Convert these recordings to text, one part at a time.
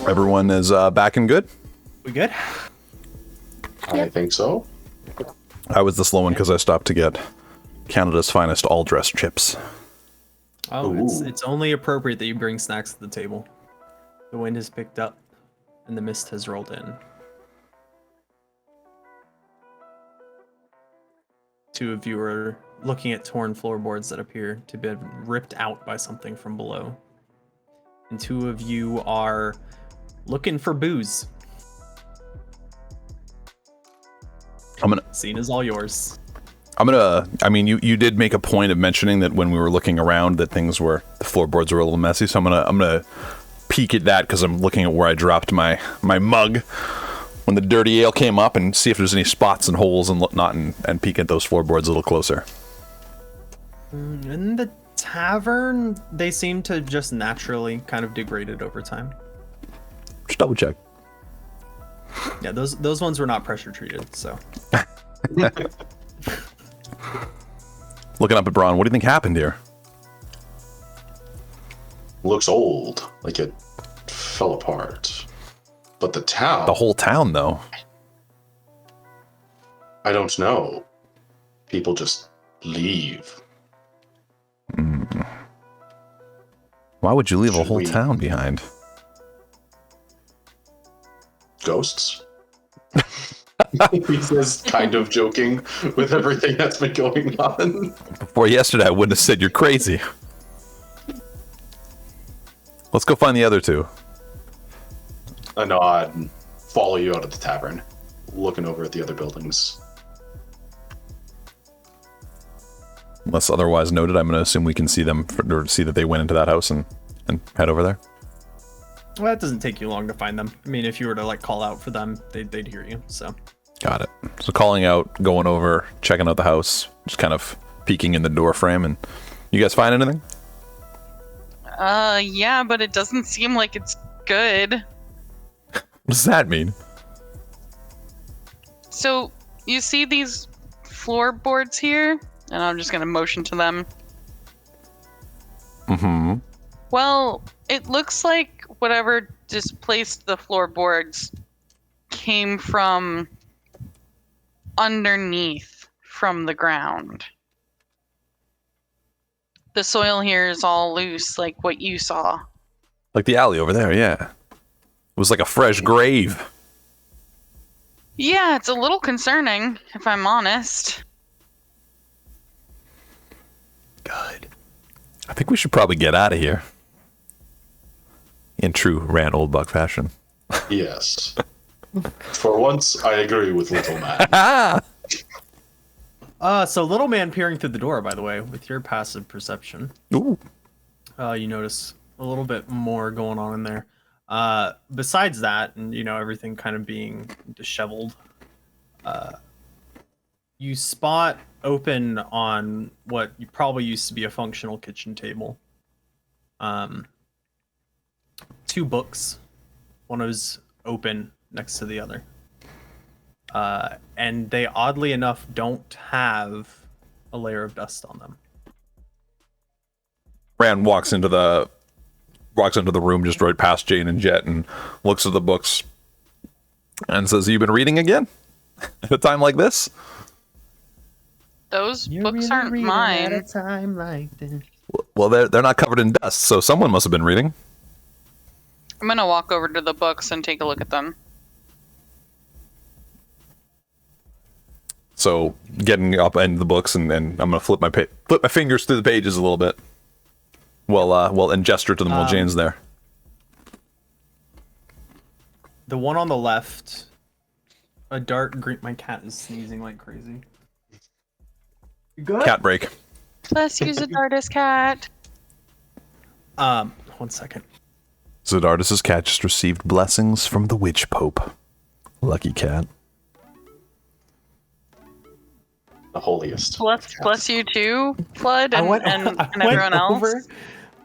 Everyone is back and good? We good? I think so. I was the slow one because I stopped to get Canada's finest all-dressed chips. Oh, it's only appropriate that you bring snacks to the table. The wind has picked up, and the mist has rolled in. Two of you are looking at torn floorboards that appear to be ripped out by something from below. And two of you are looking for booze. Scene is all yours. I mean, you did make a point of mentioning that when we were looking around that the floorboards were a little messy, so I'm gonna peek at that because I'm looking at where I dropped my mug when the dirty ale came up and see if there's any spots and holes and whatnot, and peek at those floorboards a little closer. In the tavern, they seem to just naturally kind of degraded over time. Just double check. Yeah, those ones were not pressure treated, so. Looking up at Braun, what do you think happened here? Looks old, like it fell apart. But the town... The whole town, though. I don't know. People just leave. Why would you leave a whole town behind? Ghosts? He says, kind of joking with everything that's been going on. Before yesterday, I wouldn't have said you're crazy. Let's go find the other two. I nod and follow you out of the tavern, looking over at the other buildings. Unless otherwise noted, I'm going to assume we can see them, or see that they went into that house and head over there. Well, that doesn't take you long to find them. I mean, if you were to like call out for them, they'd hear you. So. Got it. So calling out, going over, checking out the house, just kind of peeking in the door frame, and you guys find anything? Yeah, but it doesn't seem like it's good. What does that mean? So you see these floorboards here, and I'm just gonna motion to them. Mm-hmm. Well, it looks like whatever displaced the floorboards came from underneath from the ground. The soil here is all loose, like what you saw. Like the alley over there, yeah. It was like a fresh grave. Yeah, it's a little concerning, if I'm honest. Good. I think we should probably get out of here. In true Rand Old Buck fashion. Yes. For once, I agree with Little Man. So Little Man peering through the door, by the way, with your passive perception. Ooh. You notice a little bit more going on in there. Besides that, and everything kind of being disheveled, you spot open on what probably used to be a functional kitchen table. Two books. One was open next to the other. And they oddly enough don't have a layer of dust on them. Rand walks into the room just right past Jane and Jet and looks at the books and says, "You've been reading again? At a time like this?" Those books aren't mine. At a time like this. Well, they're not covered in dust, so someone must have been reading. I'm gonna walk over to the books and take a look at them. So getting up into the books, and I'm gonna flip my fingers through the pages a little bit. And gesture to them while Jane's there. The one on the left, a dark green. My cat is sneezing like crazy. You good? Cat break. Let's use a Zdardis cat. 1 second. Zdardis' cat just received blessings from the Witch Pope. Lucky cat. The holiest. Bless you too, Flood, and, I went everyone else. over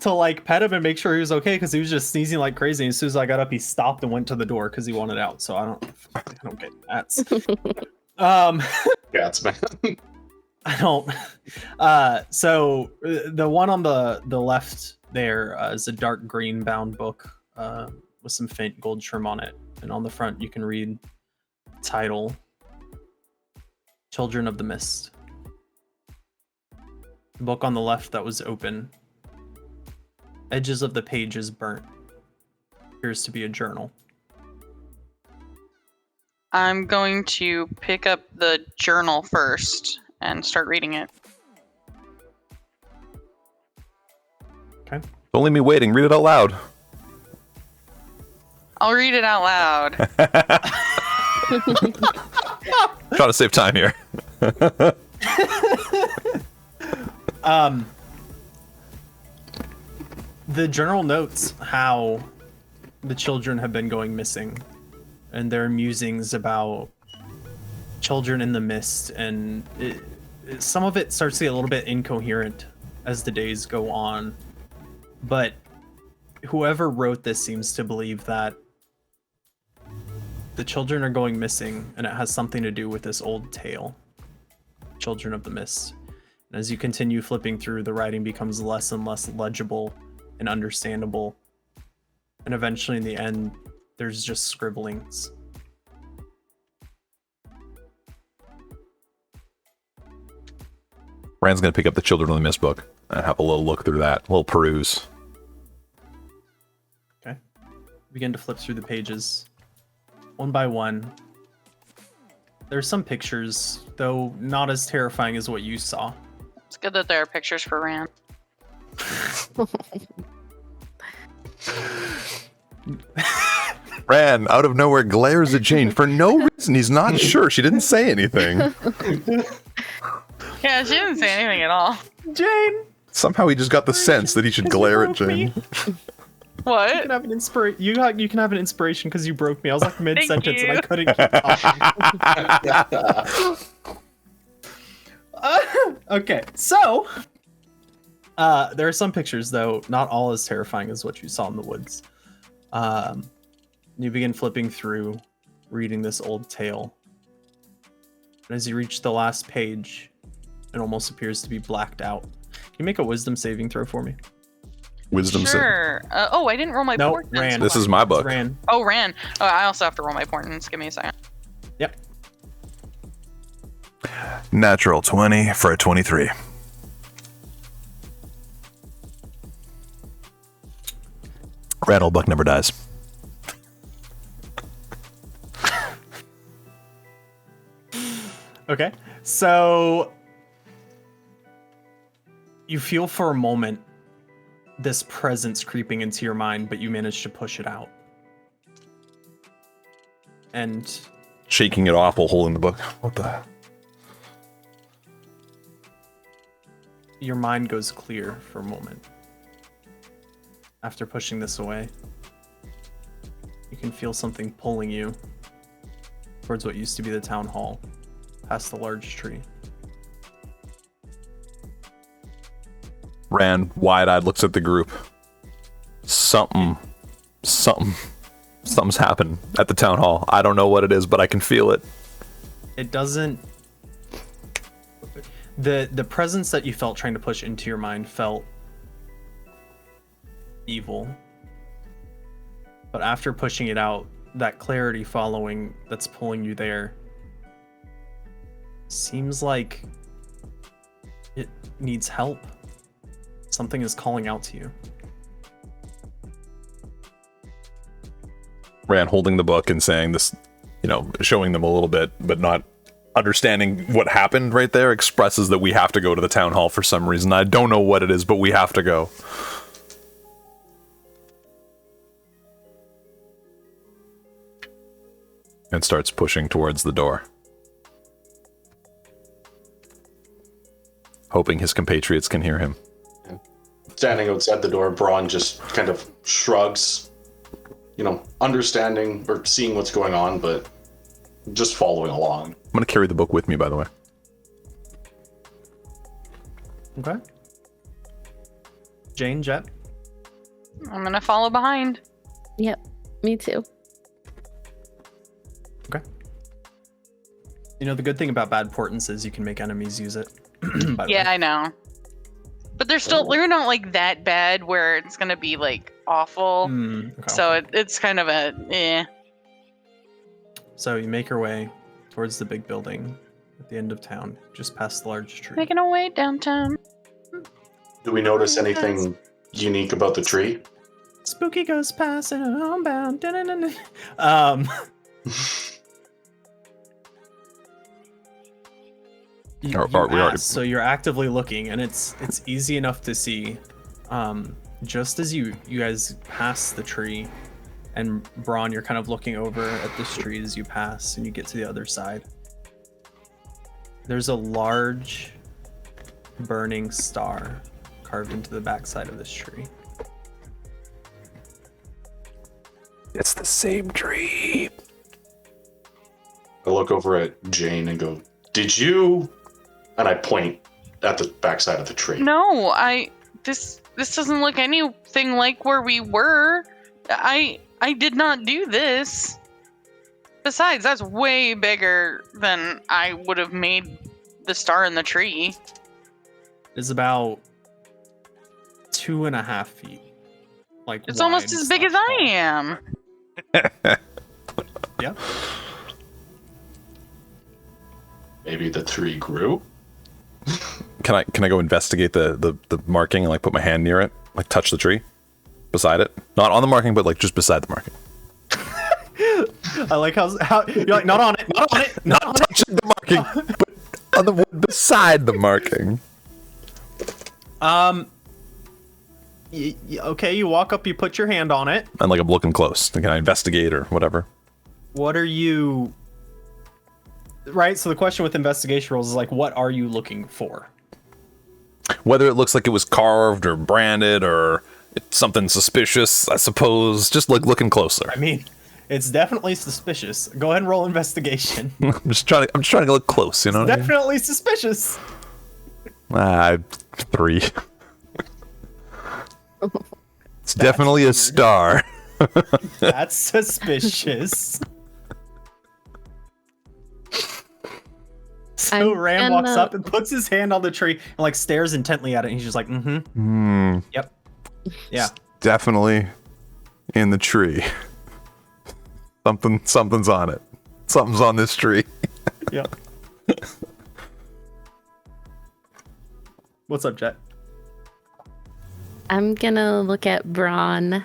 to like pet him and make sure he was okay because he was just sneezing like crazy. And as soon as I got up, he stopped and went to the door because he wanted out. So I don't get cats. Cats, man. I don't. So the one on the left there is a dark green bound book, with some faint gold trim on it. And on the front, you can read title, Children of the Mist. The book on the left that was open, edges of the pages burnt. Appears to be a journal. I'm going to pick up the journal first and start reading it. Okay. Don't leave me waiting. Read it out loud. I'll read it out loud. Trying to save time here. The journal notes how the children have been going missing, and their musings about children in the mist, and some of it starts to get a little bit incoherent as the days go on. But whoever wrote this seems to believe that the children are going missing, and it has something to do with this old tale, Children of the Mist. And as you continue flipping through, the writing becomes less and less legible and understandable. And eventually, in the end, there's just scribblings. Rand's gonna pick up the Children of the Mist book and have a little look through that, a little peruse. Okay. Begin to flip through the pages. One by one. There's some pictures, though not as terrifying as what you saw. It's good that there are pictures for Rand. Rand, out of nowhere, glares at Jane for no reason. He's not sure. She didn't say anything. Yeah, she didn't say anything at all. Jane! Somehow he just got the sense that he should glare at Jane. What? You can have an you can have an inspiration because you broke me. I was like mid-sentence and I you. couldn't keep talking. Okay, so there are some pictures, though not all as terrifying as what you saw in the woods. You begin flipping through, reading this old tale. And as you reach the last page, it almost appears to be blacked out. Can you make a wisdom saving throw for me? Wisdom Sure. Oh, I didn't roll my Nope, portents. Rand. This is my book. Ran. Oh, Rand. Oh, I also have to roll my portents. Give me a second. Yep. Natural 20 for a 23. Randall Buck never dies. Okay, so you feel for a moment this presence creeping into your mind, but you manage to push it out. And Shaking it off while holding the book. What the? your mind goes clear for a moment. After pushing this away, you can feel something pulling you towards what used to be the town hall, past the large tree. Rand, wide-eyed, looks at the group. Something's happened at the town hall. I don't know what it is, but I can feel it. It doesn't... The presence that you felt trying to push into your mind felt evil. But after pushing it out, that clarity following that's pulling you there seems like it needs help. Something is calling out to you. Rand holding the book and saying this, showing them a little bit, but not understanding what happened right there, expresses that we have to go to the town hall for some reason. I don't know what it is, but we have to go. And starts pushing towards the door, hoping his compatriots can hear him. Standing outside the door, Braun just kind of shrugs, understanding or seeing what's going on, but just following along. I'm going to carry the book with me, by the way. Okay. Jane, Jet? I'm gonna follow behind. Yep, me too. Okay. The good thing about bad portents is you can make enemies use it. By the Yeah, way. I know. But they're not like that bad where it's gonna be like awful. Okay, So okay. it's kind of a eh. So you make your way towards the big building at the end of town, just past the large tree. Making our way downtown. Do we notice anything unique about the tree? Spooky goes past and homebound. Dun-dun-dun-dun. So you're actively looking, and it's easy enough to see. Just as you guys pass the tree, and Braun, you're kind of looking over at the street as you pass, and you get to the other side. There's a large burning star carved into the backside of this tree. It's the same tree. I look over at Jane and go, "Did you?" And I point at the backside of the tree. No, this doesn't look anything like where we were. I did not do this. Besides, that's way bigger than I would have made the star in the tree. It's about 2.5 feet. Like It's almost as big as I am. Yep. Maybe the tree grew. Can I go investigate the marking and like put my hand near it, like touch the tree beside it, not on the marking, but like just beside the marking. I like how you're like not on it, not touching the marking, but on the one beside the marking. Okay, you walk up, you put your hand on it. And like I'm looking close. Can I investigate or whatever? What are you? Right. So the question with investigation rolls is like, what are you looking for? Whether it looks like it was carved or branded or it's something suspicious, I suppose. Just like looking closer. I mean, it's definitely suspicious. Go ahead and roll investigation. I'm just trying to look close. You know. Definitely suspicious. 3. It's definitely weird. a star. That's suspicious. So Ram walks up and puts his hand on the tree and like stares intently at it. And he's just like, Yep. Yeah. Definitely in the tree. Something's on it. Something's on this tree. Yep. What's up, Jet? I'm gonna look at Braun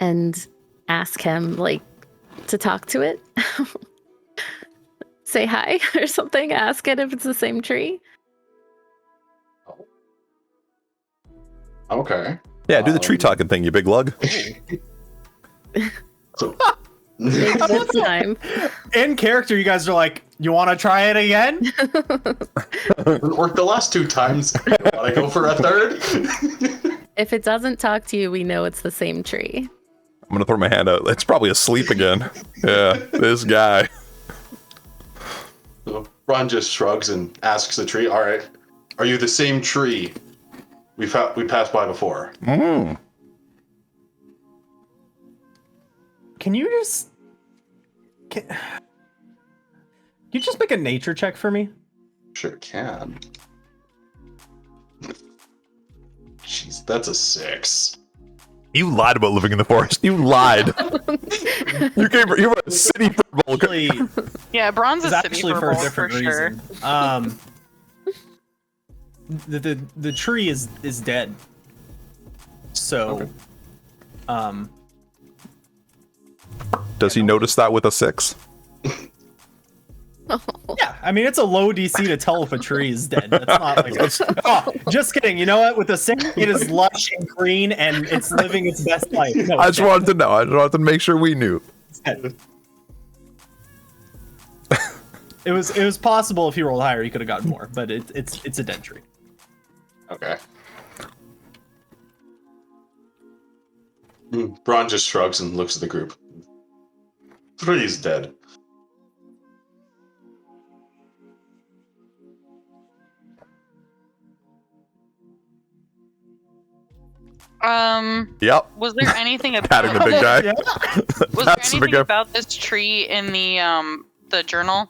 and ask him, like, to talk to it. Say hi or something. Ask it if it's the same tree. Okay. Yeah, do the tree talking thing, you big lug. So, Maybe this time. In character, you guys are like, you want to try it again? it worked the last 2 times. Want to go for a third? If it doesn't talk to you, we know it's the same tree. I'm gonna throw my hand out. It's probably asleep again. Yeah, this guy. So Ron just shrugs and asks the tree, "All right, are you the same tree we passed by before?" Mm. Can you just make a nature check for me? Sure can. Jeez, that's a 6. You lied about living in the forest. You lied. You were a city for Vulcan. Actually, Yeah, Braun's it's a city actually for a for different sure. reason. The tree is dead. So, Okay. Does he notice that with a 6? yeah, I mean, it's a low DC to tell if a tree is dead. That's not like, oh, just kidding. You know what? With a 6, it is lush and green and it's living its best life. No, I it's just wanted to know. I just wanted to make sure we knew. dead. It was possible if he rolled higher, he could have gotten more, but it's a dead tree. Okay. Braun just shrugs and looks at the group. Tree's dead. Yep. Was there anything about Patting the big guy. Was there That's the big anything guy. about this tree in the journal?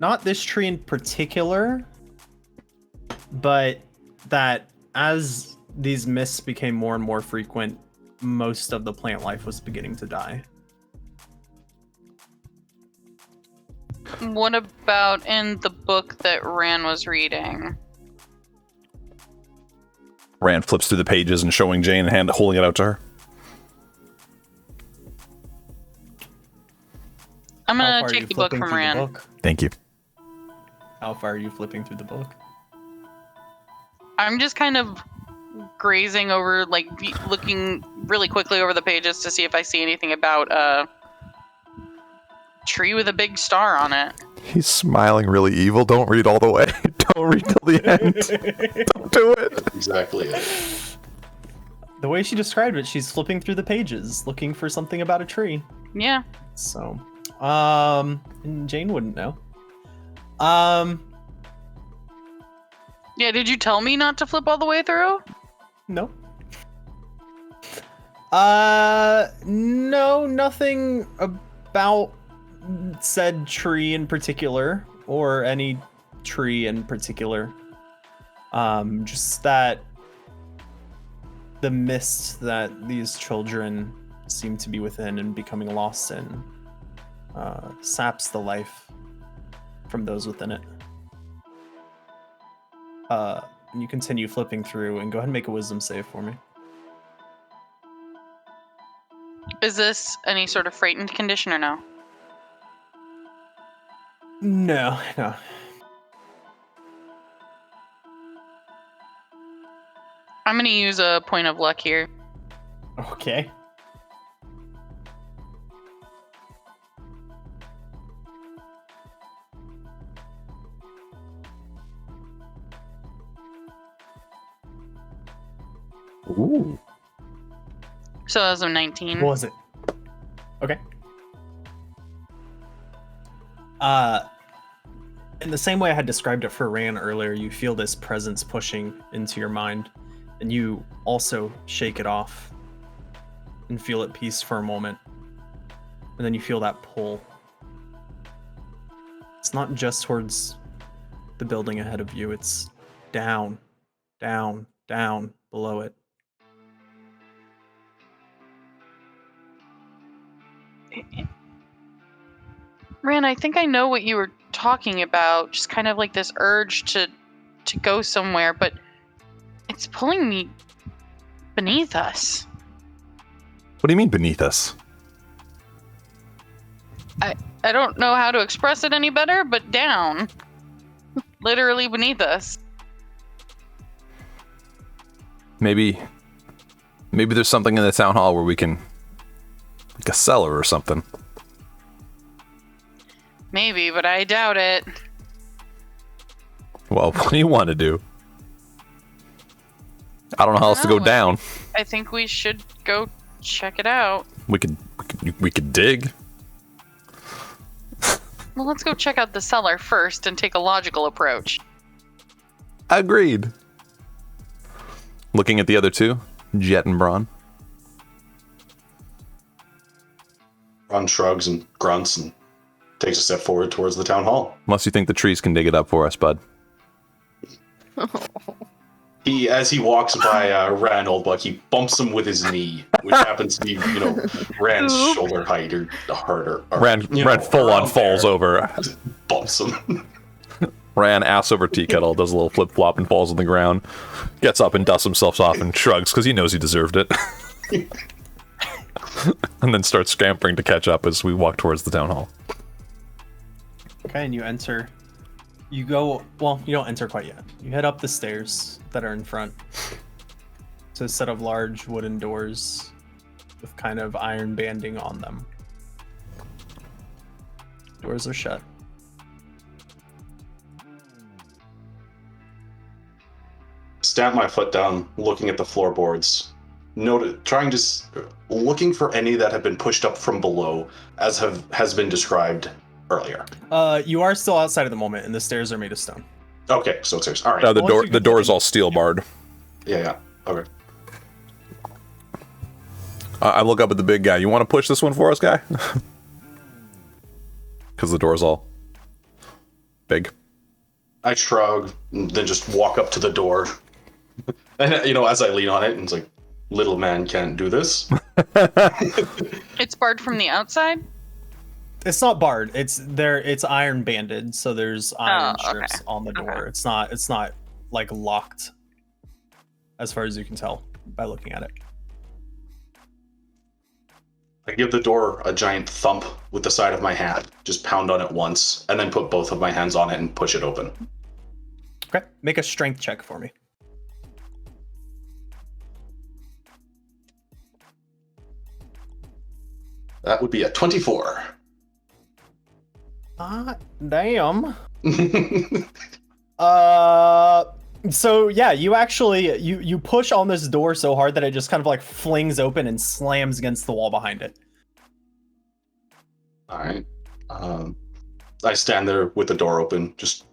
Not this tree in particular, but that as these mists became more and more frequent, most of the plant life was beginning to die. What about in the book that Ran was reading? Rand flips through the pages and showing Jane and holding it out to her. I'm How gonna far are you take the book flipping from through the Ran. book? Thank you. How far are you flipping through the book? I'm just kind of grazing over, like, looking really quickly over the pages to see if I see anything about a tree with a big star on it. He's smiling really evil. Don't read all the way. Don't read till the end. Don't do it. Exactly it. The way she described it, she's flipping through the pages, looking for something about a tree. Yeah. So, and Jane wouldn't know. Yeah, did you tell me not to flip all the way through? No. No, nothing about said tree in particular, or any tree in particular. Just that the mist that these children seem to be within and becoming lost in saps the life from those within it. And you continue flipping through, and go ahead and make a wisdom save for me. Is this any sort of frightened condition or no? No. I'm gonna use a point of luck here. Okay. Ooh. So that was a 19. What was it? Okay. In the same way I had described it for Ran earlier, you feel this presence pushing into your mind, and you also shake it off and feel at peace for a moment. And then you feel that pull. It's not just towards the building ahead of you, it's down, down, down below it. Ran, I think I know what you were talking about. Just kind of like this urge to go somewhere, but it's pulling me beneath us. What do you mean beneath us? I don't know how to express it any better, but down. Literally beneath us. Maybe there's something in the town hall where we can, like a cellar or something. Maybe, but I doubt it. Well, what do you want to do? I don't know how else to go No, down. I think we should go check it out. We could dig. Well, let's go check out the cellar first and take a logical approach. Agreed. Looking at the other two, Jet and Braun. Ron shrugs and grunts and takes a step forward towards the town hall. Unless you think the trees can dig it up for us, bud. As he walks by Rand Oldbuck, he bumps him with his knee, which happens to be, Rand's shoulder height or harder. Rand full on falls over. Just bumps him. Ran ass over tea kettle, does a little flip flop and falls on the ground. Gets up and dusts himself off and shrugs because he knows he deserved it. And then starts scampering to catch up as we walk towards the town hall. Okay, and you enter. You go, well, you don't enter quite yet. You head up the stairs that are in front to a set of large wooden doors with kind of iron banding on them. Doors are shut. Stamp my foot down, looking at the floorboards. Looking for any that have been pushed up from below, has been described earlier. You are still outside at the moment, and the stairs are made of stone. Okay, so it's all right. The door is all steel barred. Yeah. Okay. I look up at the big guy. You want to push this one for us, guy? because the door's all big. I shrug, and then just walk up to the door. And, as I lean on it, and it's like, little man can't do this. It's barred from the outside? It's not barred. It's iron banded, so there's iron Oh, okay. strips on the door. Okay. It's not like locked, as far as you can tell by looking at it. I give the door a giant thump with the side of my hand, just pound on it once, and then put both of my hands on it and push it open. Okay, make a strength check for me. That would be a 24. Damn. So yeah, you actually you push on this door so hard that it just kind of like flings open and slams against the wall behind it. All right. I stand there with the door open, just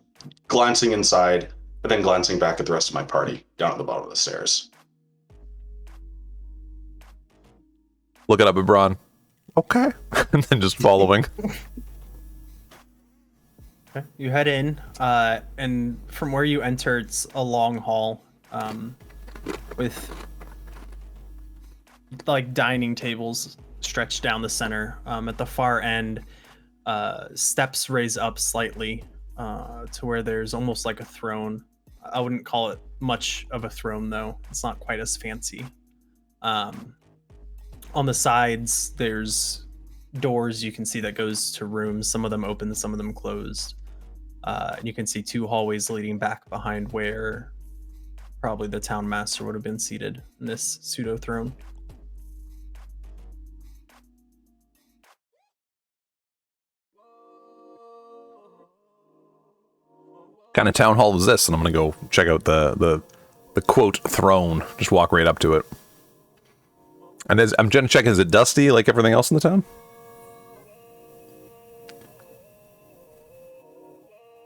glancing inside, and then glancing back at the rest of my party down at the bottom of the stairs. Look it up at Braun. Okay. And then just following. Okay. You head in, and from where you enter, it's a long hall with like dining tables stretched down the center. At the far end, steps raise up slightly to where there's almost like a throne. I wouldn't call it much of a throne, though. It's not quite as fancy. On the sides, there's doors you can see that goes to rooms. Some of them open, some of them closed. And you can see two hallways leading back behind where probably the town master would have been seated in this pseudo throne. What kind of town hall is this? And I'm gonna go check out the quote throne. Just walk right up to it. And I'm gonna check, is it dusty like everything else in the town?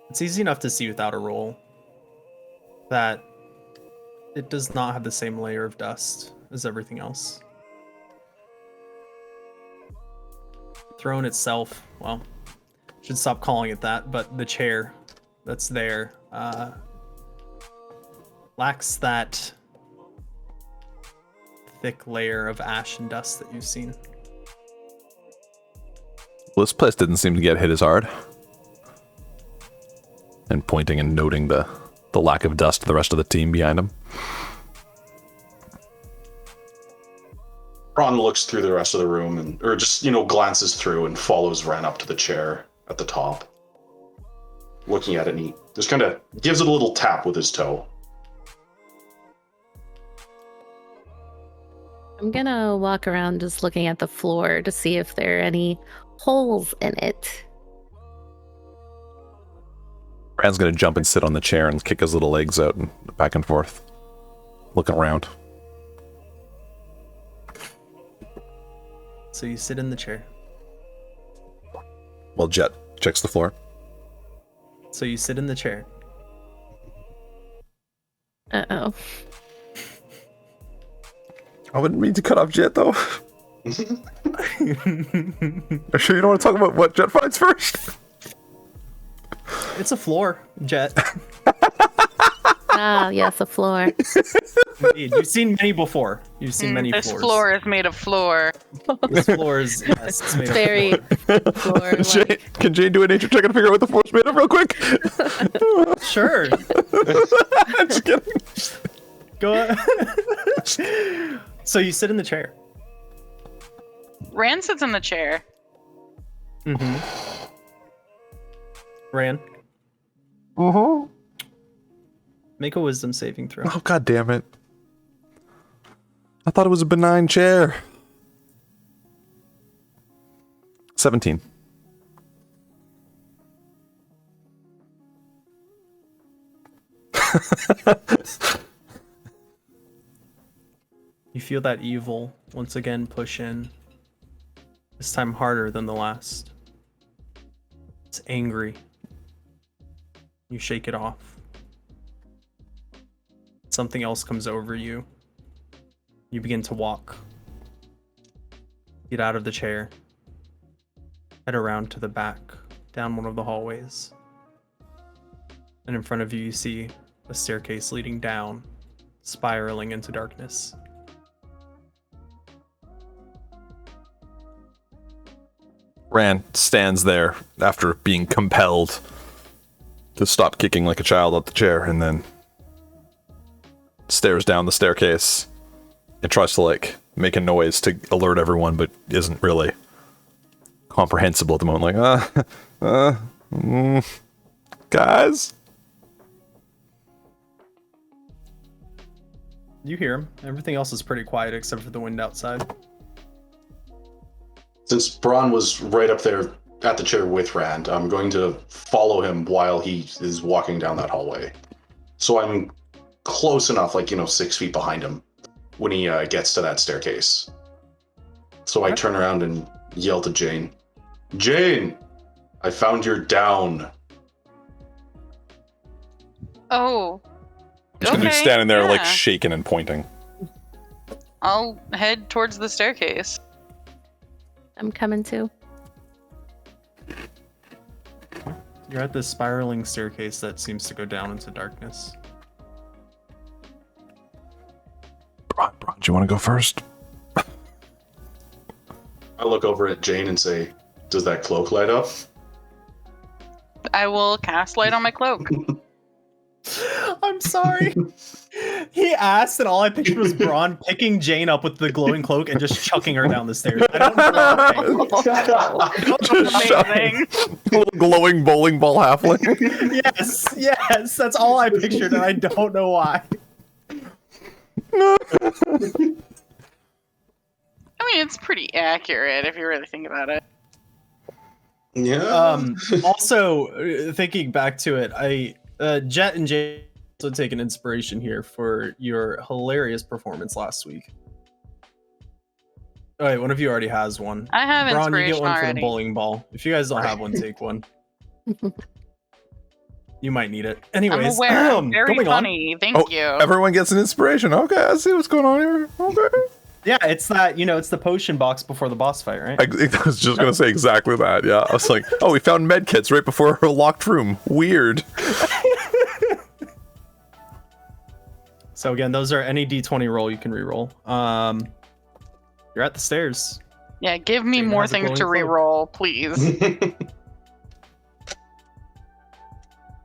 It's easy enough to see without a roll that it does not have the same layer of dust as everything else. Throne itself, well, should stop calling it that, but the chair that's there lacks that thick layer of ash and dust that you've seen. Well, this place didn't seem to get hit as hard. And pointing and noting the lack of dust to the rest of the team behind him. Ron looks through the rest of the room or just, glances through and follows Ren up to the chair at the top. Looking at it, and he just kind of gives it a little tap with his toe. I'm gonna walk around just looking at the floor to see if there are any holes in it. Rand's gonna jump and sit on the chair and kick his little legs out and back and forth, looking around. So you sit in the chair. Well, Jet checks the floor. So you sit in the chair. Uh-oh. I wouldn't mean to cut off Jet, though. Are you sure you don't want to talk about what Jet finds first? It's a floor, Jet. Ah, yes, a floor. Indeed. You've seen many before. You've seen many This floors. floor is made of floor. This floor is, yes, it's made of Very floor. Jane, can Jane do a nature check and figure out what the floor's made of real quick? Sure. Just kidding. Go on. So you sit in the chair. Rand sits in the chair. Mm-hmm. Ran. Uh-huh. Make a wisdom saving throw. Oh, god damn it. I thought it was a benign chair. 17. You feel that evil once again push in. This time harder than the last. It's angry. You shake it off. Something else comes over you. You begin to walk. Get out of the chair. Head around to the back down one of the hallways. And in front of you, you see a staircase leading down, spiraling into darkness. Rand stands there after being compelled to stop kicking like a child out the chair, and then stares down the staircase and tries to like make a noise to alert everyone, but isn't really comprehensible at the moment. Like, guys. You hear him. Everything else is pretty quiet except for the wind outside. Since Braun was right up there at the chair with Rand, I'm going to follow him while he is walking down that hallway. So I'm close enough, 6 feet behind him when he gets to that staircase. So I turn around and yell to Jane, "Jane, I found your down." Oh. He's gonna be standing there like shaking and pointing. I'll head towards the staircase. I'm coming too. You're at this spiraling staircase that seems to go down into darkness. Bron, do you want to go first? I look over at Jane and say, "Does that cloak light up?" I will cast light on my cloak. I'm sorry. He asked, and all I pictured was Braun picking Jane up with the glowing cloak and just chucking her down the stairs. I don't know why. Amazing. Little glowing bowling ball halfling. Yes, that's all I pictured, and I don't know why. I mean, it's pretty accurate if you really think about it. Yeah. Also, thinking back to it, Jet and Jay also take an inspiration here for your hilarious performance last week. Oh, wait, one of you already has one. I have Braun, you inspiration get one for the already. bowling ball. If you guys don't have one, take one. You might need it. Anyways, I'm aware. I'm very going on. funny. Thank you. Everyone gets an inspiration. Okay, I see what's going on here. Okay. Yeah, it's that, it's the potion box before the boss fight, right? I was just gonna say exactly that. Yeah, I was like, oh, we found med kits right before her locked room. Weird. So again, those are any d20 roll you can reroll. You're at the stairs. Yeah, give me Jane more has a things to glowing cloak. re-roll, please.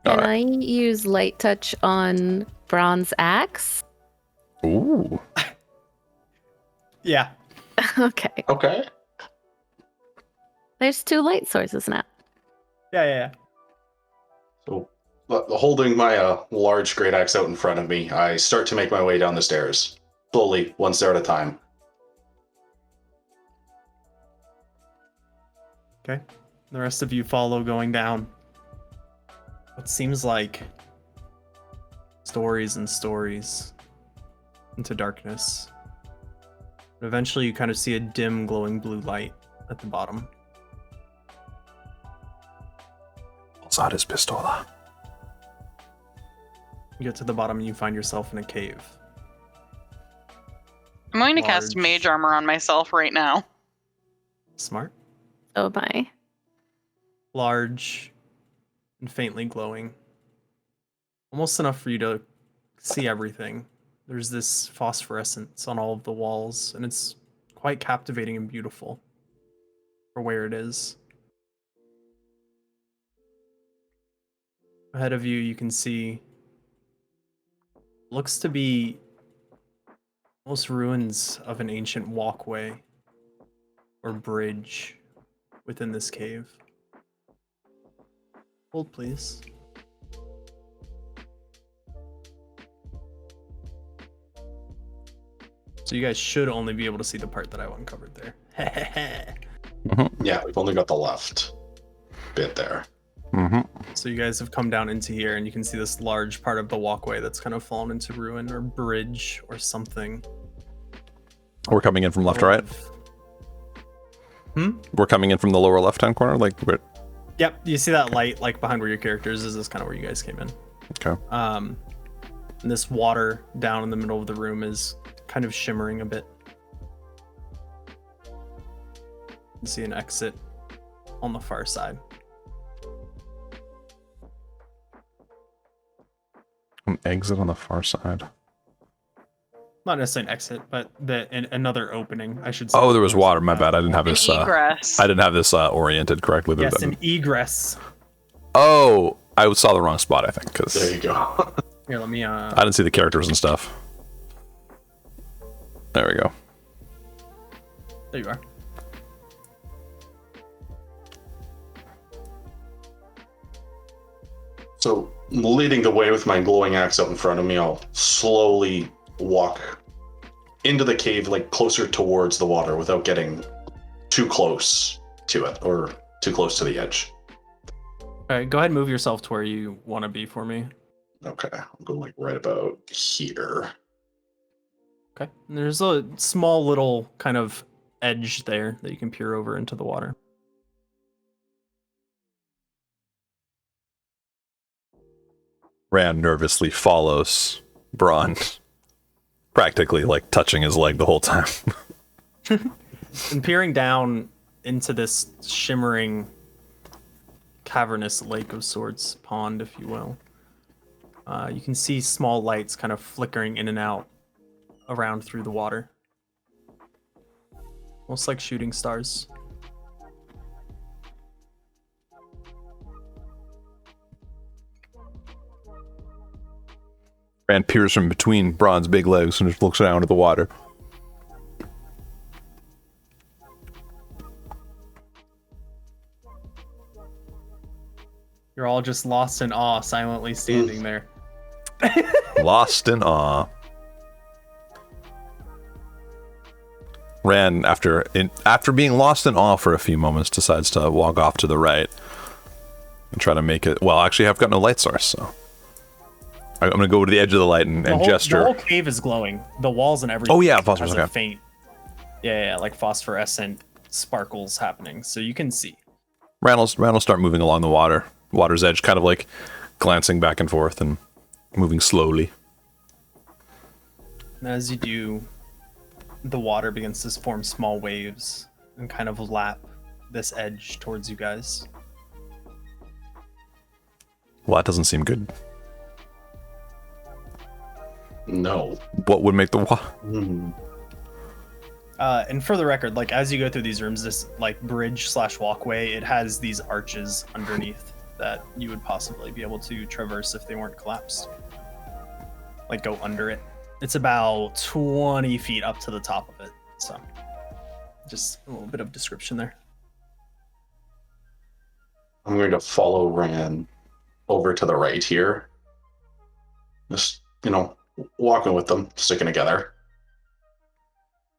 Can I use light touch on Braun's axe? Ooh. Yeah. Okay. Okay. There's 2 light sources now. Yeah. So, holding my large great axe out in front of me, I start to make my way down the stairs, slowly, one stair at a time. Okay. The rest of you follow going down. What seems like stories and stories into darkness. But eventually you kind of see a dim glowing blue light at the bottom. Zdardis pistola. You get to the bottom and you find yourself in a cave. I'm going to cast Large. mage armor on myself right now. Smart. Oh my. Large and faintly glowing. Almost enough for you to see everything. There's this phosphorescence on all of the walls, and it's quite captivating and beautiful for where it is. Ahead of you, you can see looks to be almost ruins of an ancient walkway or bridge within this cave. Hold, please. So you guys should only be able to see the part that I uncovered there. Yeah, we've only got the left bit there. Mm-hmm. So you guys have come down into here and you can see this large part of the walkway that's kind of fallen into ruin or bridge or something. We're coming in from left to right. We're coming in from the lower left-hand corner. Like, we're... Yep, you see that light like behind where your characters is kind of where you guys came in. Okay. And this water down in the middle of the room is kind of shimmering a bit. You see an exit on the far side. An exit on the far side. Not necessarily an exit, but another opening, I should say. Oh, there was water. My bad. I didn't have An this. egress. I didn't have this oriented correctly. Yes, an egress. Oh, I saw the wrong spot. I think because There you go. Here, let me. I didn't see the characters and stuff. There we go. There you are. So, leading the way with my glowing axe up in front of me, I'll slowly walk into the cave, like closer towards the water without getting too close to it or too close to the edge. All right, go ahead and move yourself to where you want to be for me. Okay, I'm going like right about here. Okay. And there's a small little kind of edge there that you can peer over into the water. Rand nervously follows Braun, practically like touching his leg the whole time. And peering down into this shimmering, cavernous lake of sorts, pond, if you will, you can see small lights kind of flickering in and out around through the water. Almost like shooting stars. Rand peers from between Braun's big legs and just looks down at the water. You're all just lost in awe, silently standing there. Lost in awe. Rand, after being lost in awe for a few moments, decides to walk off to the right and try to make it. Well, actually, I've got no light source, so I'm gonna go to the edge of the light and gesture. The whole cave is glowing. The walls and everything. Oh yeah, has phosphorus. a Okay. faint, yeah, like phosphorescent sparkles happening, so you can see. Rand will start moving along the water's edge, kind of like glancing back and forth and moving slowly. And as you do, the water begins to form small waves and kind of lap this edge towards you guys. Well, that doesn't seem good. No. What would make the water? And for the record, like as you go through these rooms, this like bridge/walkway, it has these arches underneath that you would possibly be able to traverse if they weren't collapsed. Like go under it. It's about 20 feet up to the top of it. So just a little bit of description there. I'm going to follow Rand over to the right here. Just, walking with them, sticking together.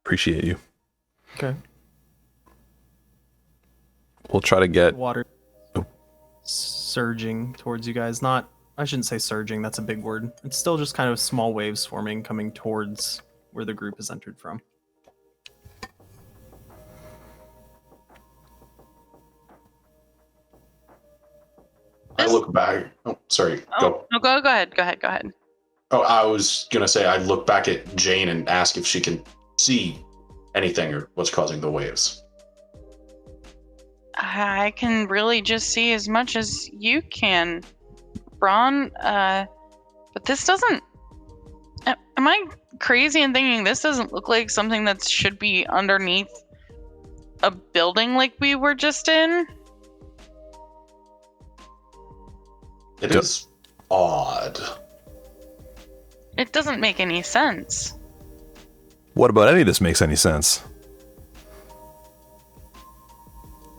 Appreciate you. Okay. We'll try to get. Water Oh. surging towards you guys. I shouldn't say surging, that's a big word. It's still just kind of small waves forming, coming towards where the group has entered from. I look back. Oh, sorry. Go. No, go ahead. Oh, I was going to say, I look back at Jane and ask if she can see anything or what's causing the waves. I can really just see as much as you can, Braun. But this doesn't. Am I crazy in thinking this doesn't look like something that should be underneath a building like we were just in? It is odd. It doesn't make any sense. What about any of this makes any sense?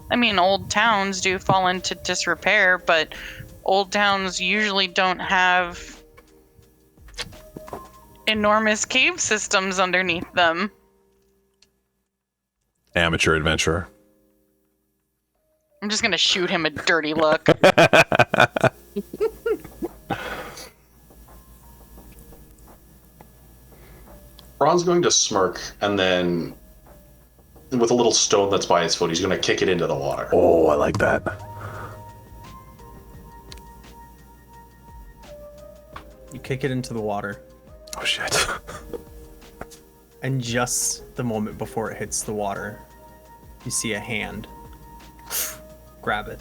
I mean, old towns do fall into disrepair, but old towns usually don't have enormous cave systems underneath them. Amateur adventurer. I'm just gonna shoot him a dirty look. Ron's going to smirk, and then with a little stone that's by his foot, he's going to kick it into the water. Oh, I like that. You kick it into the water, Oh shit. and just the moment before it hits the water, you see a hand grab it.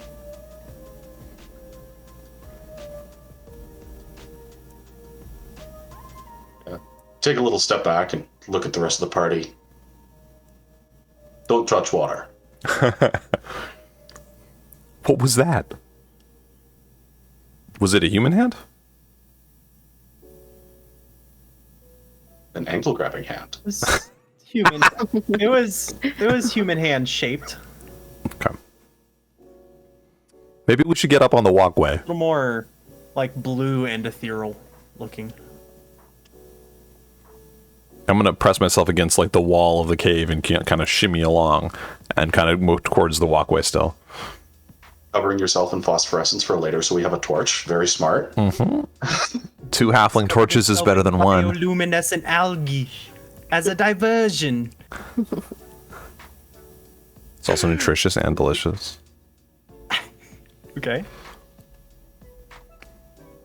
take a little step back and look at the rest of the party. Don't touch water. What was that? Was it a human hand? An ankle grabbing hand. It was human. it was human hand shaped. Okay. Maybe we should get up on the walkway. A little more like blue and ethereal looking. I'm gonna press myself against like the wall of the cave and kind of shimmy along and kind of move towards the walkway still. Covering yourself in phosphorescence for later, so we have a torch. Very smart. Mm-hmm. 2 halfling torches is better than 1. Bioluminescent algae as a diversion. It's also nutritious and delicious. Okay.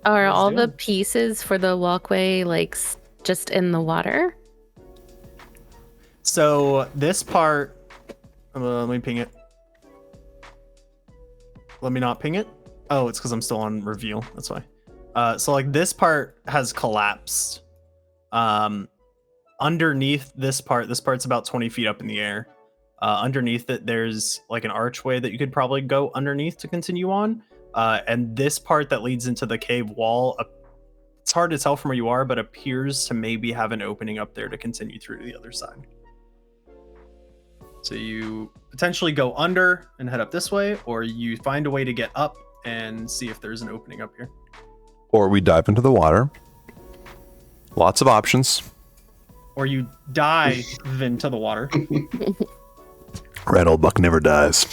Are all the doing? pieces for the walkway like just in the water? So this part, let me ping it. Let me not ping it. Oh, it's because I'm still on reveal. That's why. So like this part has collapsed. Underneath this part's about 20 feet up in the air. Underneath it, there's like an archway that you could probably go underneath to continue on. And this part that leads into the cave wall, it's hard to tell from where you are, but appears to maybe have an opening up there to continue through to the other side. So you potentially go under and head up this way, or you find a way to get up and see if there's an opening up here. Or we dive into the water. Lots of options. Or you dive into the water. Red old buck never dies.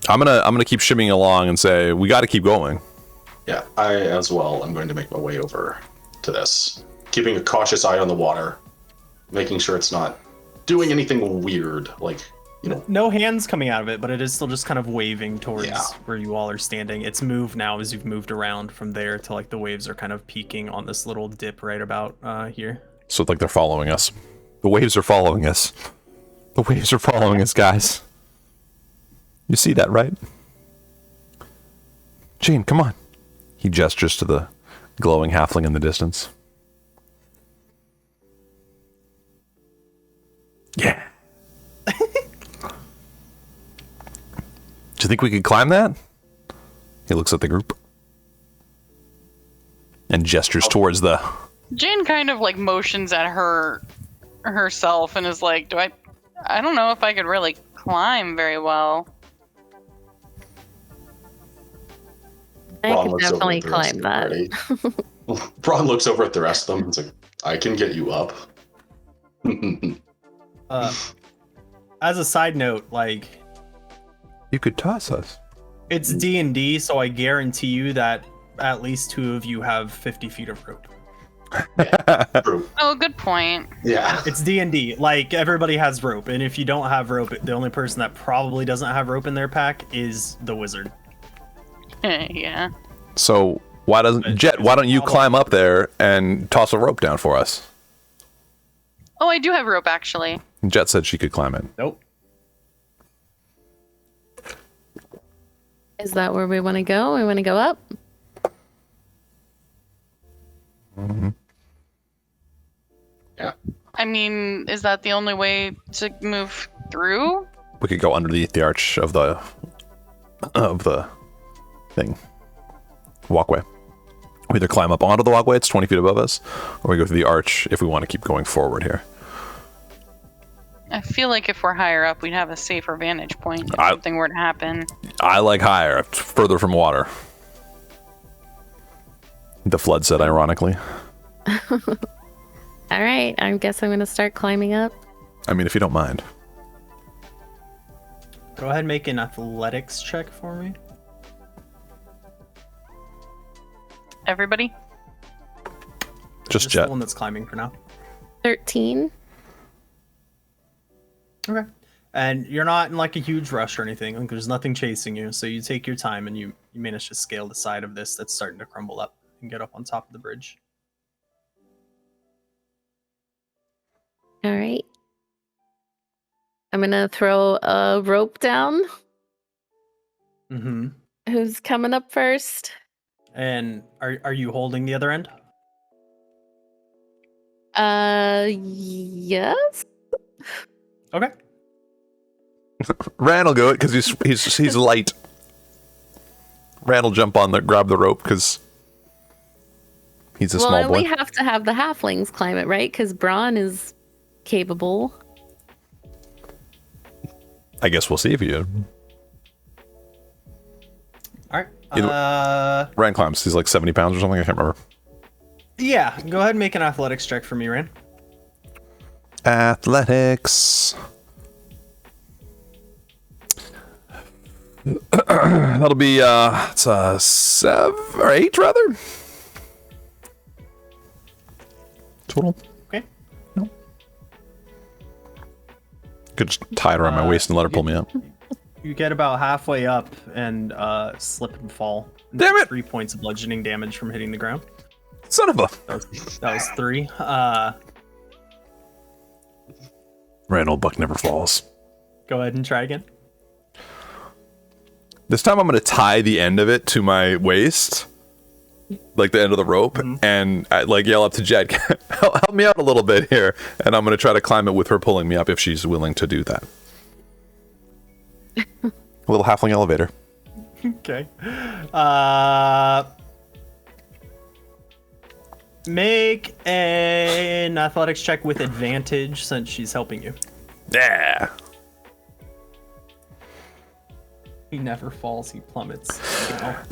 I'm gonna keep shimmying along and say we got to keep going. Yeah, I as well. I'm going to make my way over to this, keeping a cautious eye on the water, making sure it's not doing anything weird, like, you know. No hands coming out of it, but it is still just kind of waving towards Yeah. where you all are standing. It's moved now as you've moved around from there to like the waves are kind of peaking on this little dip right about here. So like they're following us. The waves are following us. The waves are following us, guys. You see that, right? Jane, come on. He gestures to the glowing halfling in the distance. Yeah. Do you think we could climb that? He looks at the group and gestures towards the... Jane kind of like motions at herself and is like, I don't know if I could really climb very well. I Ron could looks over definitely at the rest climb of that. the party. Ron looks over at the rest of them and is like, I can get you up. As a side note, like You could toss us. it's D&D, so I guarantee you that at least 2 of you have 50 feet of rope. True. Oh, good point. Yeah. It's D&D. Like everybody has rope, and if you don't have rope, the only person that probably doesn't have rope in their pack is the wizard. Yeah. So why don't you climb up there and toss a rope down for us? Oh, I do have rope actually. Jet said she could climb it. Nope. Is that where we want to go? We want to go up? Mm-hmm. Yeah. I mean, is that the only way to move through? We could go underneath the arch of the thing. Walkway. We either climb up onto the walkway, it's 20 feet above us, or we go through the arch if we want to keep going forward here. I feel like if we're higher up, we'd have a safer vantage point if I- something were to happen. I like higher, further from water. TheFlood said ironically. All right, I guess I'm going to start climbing up. I mean, if you don't mind. Go ahead and make an athletics check for me. Everybody? Just the Jet. one that's climbing for now. 13. Okay. And you're not in like a huge rush or anything. Like there's nothing chasing you, so you take your time and you manage to scale the side of this that's starting to crumble up and get up on top of the bridge. All right. I'm going to throw a rope down. Mm-hmm. Who's coming up first? And are you holding the other end? Yes. Okay. Rand will go it because he's light. Rand will jump on grab the rope because he's a small boy. We have to have the halflings climb it, right? Because Braun is capable. I guess we'll see if you. All right. Rand climbs. He's like 70 pounds or something. I can't remember. Yeah. Go ahead and make an athletics check for me, Rand. Athletics. That'll be it's a 7 or 8 rather. Total. Okay. No. Could just tie it around my waist and let her pull me up. You get about halfway up and slip and fall. Damn it! 3 points of bludgeoning damage from hitting the ground. Son of a. That was 3. Randall Buck never falls. Go ahead and try again. This time I'm going to tie the end of it to my waist, like the end of the rope, and I, yell up to Jed, help me out a little bit here, and I'm going to try to climb it with her pulling me up if she's willing to do that. A little halfling elevator. Okay. Make an athletics check with advantage since she's helping you. Yeah. He never falls, he plummets.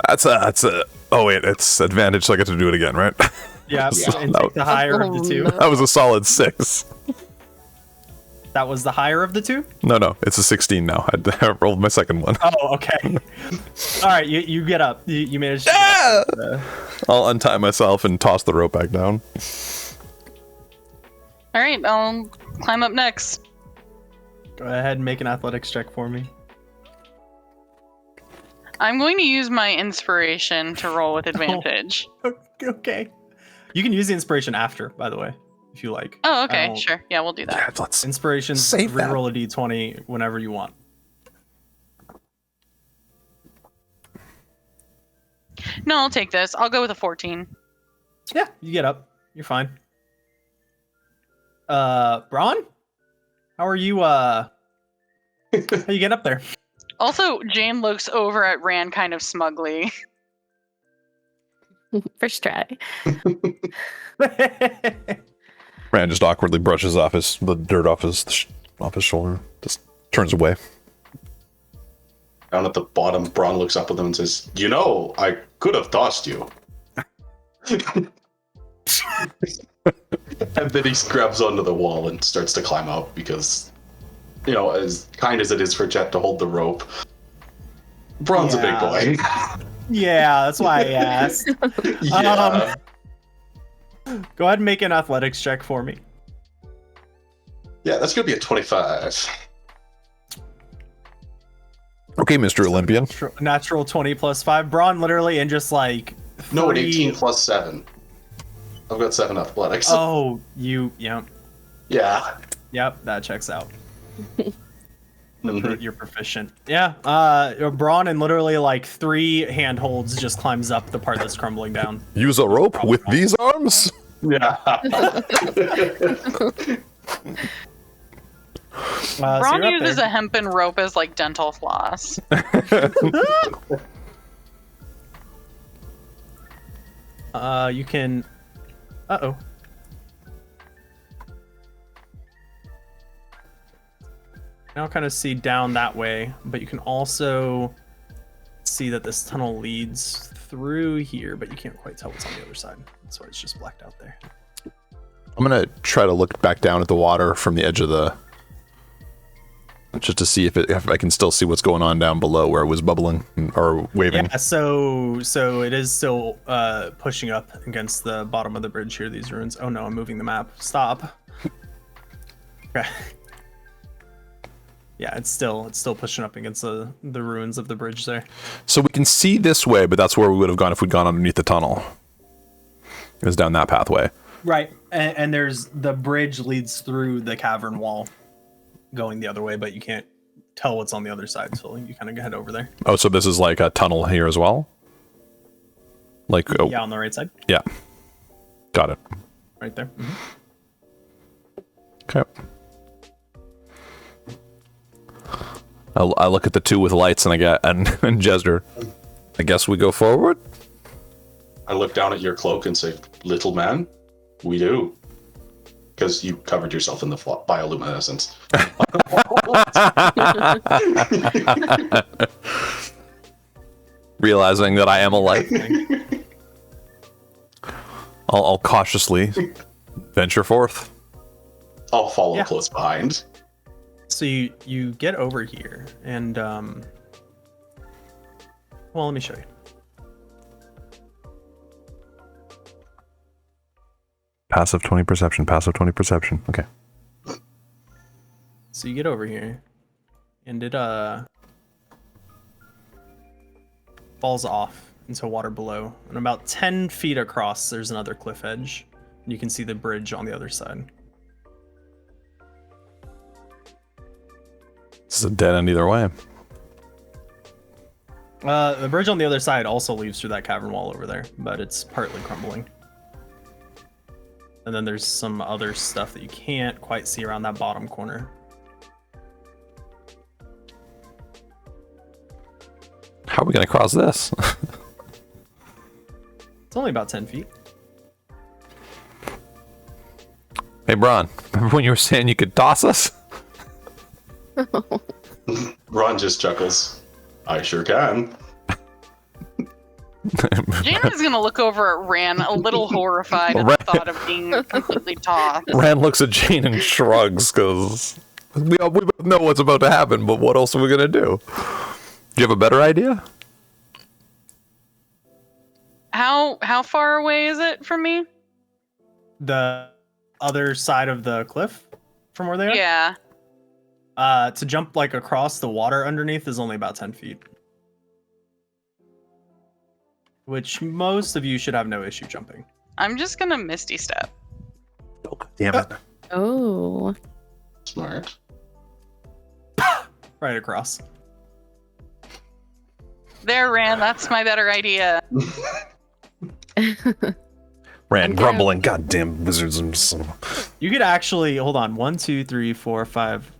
That's a. Oh wait, it's advantage, so I get to do it again, right? Yeah, and take the higher of the two. No. That was a solid 6. That was the higher of the two? No, it's a 16 now. I rolled my second one. Oh, okay. All right, you get up. You managed to Yeah! get up. I'll untie myself and toss the rope back down. All right, I'll climb up next. Go ahead and make an athletics check for me. I'm going to use my inspiration to roll with advantage. Okay. You can use the inspiration after, by the way, if you like. Oh, okay, sure. Yeah, we'll do that. Yeah, let's Inspiration, save that. reroll a d20 whenever you want. No, I'll take this. I'll go with a 14. Yeah, you get up. You're fine. Braun? How are you, how you get up there? Also, Jane looks over at Rand kind of smugly. First try. Rand just awkwardly brushes off the dirt off his shoulder. Just turns away. Down at the bottom, Braun looks up at them and says, "You know, I could have tossed you." And then he grabs onto the wall and starts to climb out because, you know, as kind as it is for Jet to hold the rope, Braun's a big boy. Yeah, that's why I asked. Yeah. Go ahead and make an athletics check for me. Yeah, that's going to be a 25. Okay, Mr. Olympian. Natural 20 plus 5. Braun literally in just like No, an 3 18 plus 7. I've got 7 athletics. Oh, yep. Yeah. Yep, that checks out. Mhm. You're proficient. Yeah, Braun in literally like 3 handholds just climbs up the part that's crumbling down. Use a rope with these arms? Yeah. Braun uses a hempen rope as like dental floss. You can. Uh-oh. Now kind of see down that way, but you can also see that this tunnel leads through here, but you can't quite tell what's on the other side. That's why it's just blacked out there. I'm gonna try to look back down at the water from the edge of the, just to see if I can still see what's going on down below where it was bubbling or waving. Yeah, so it is still pushing up against the bottom of the bridge here, these ruins. Oh no, I'm moving the map. Stop. Okay. Yeah, it's still pushing up against the ruins of the bridge there. So we can see this way, but that's where we would have gone if we'd gone underneath the tunnel. It was down that pathway. Right, and there's the bridge leads through the cavern wall, going the other way, but you can't tell what's on the other side, so you kind of head over there. Oh, so this is like a tunnel here as well? Like, oh, Yeah, on the right side. yeah. Got it. Right there. Mhm. Okay. I look at the two with lights and and Jester. I guess we go forward. I look down at your cloak and say, "Little man, we do," because you covered yourself in the bioluminescence. Realizing that I am a light, I'll cautiously venture forth. I'll follow Yeah. close behind. So you get over here and well, let me show you. Passive 20 perception. Passive 20 perception. Okay. So you get over here and it falls off into water below, and about 10 feet across there's another cliff edge, and you can see the bridge on the other side. This is a dead end either way. The bridge on the other side also leads through that cavern wall over there, but it's partly crumbling. And then there's some other stuff that you can't quite see around that bottom corner. How are we gonna cross this? It's only about 10 feet. Hey, Bron, remember when you were saying you could toss us? Ron just chuckles. I sure can. Jana's gonna look over at Ran, a little horrified at the thought of being completely tossed. Rand looks at Jane and shrugs because we both know what's about to happen, but what else are we gonna do? Do you have a better idea? How far away is it from me? The other side of the cliff from where they are? Yeah. To jump like across the water underneath is only about 10 feet. Which most of you should have no issue jumping. I'm just gonna Misty Step. Oh, damn it. Oh. Smart. Right across. There, Ran, that's my better idea. Rand grumbling, goddamn wizards and son of a-" You could actually hold on. 1, 2, 3, 4, 5.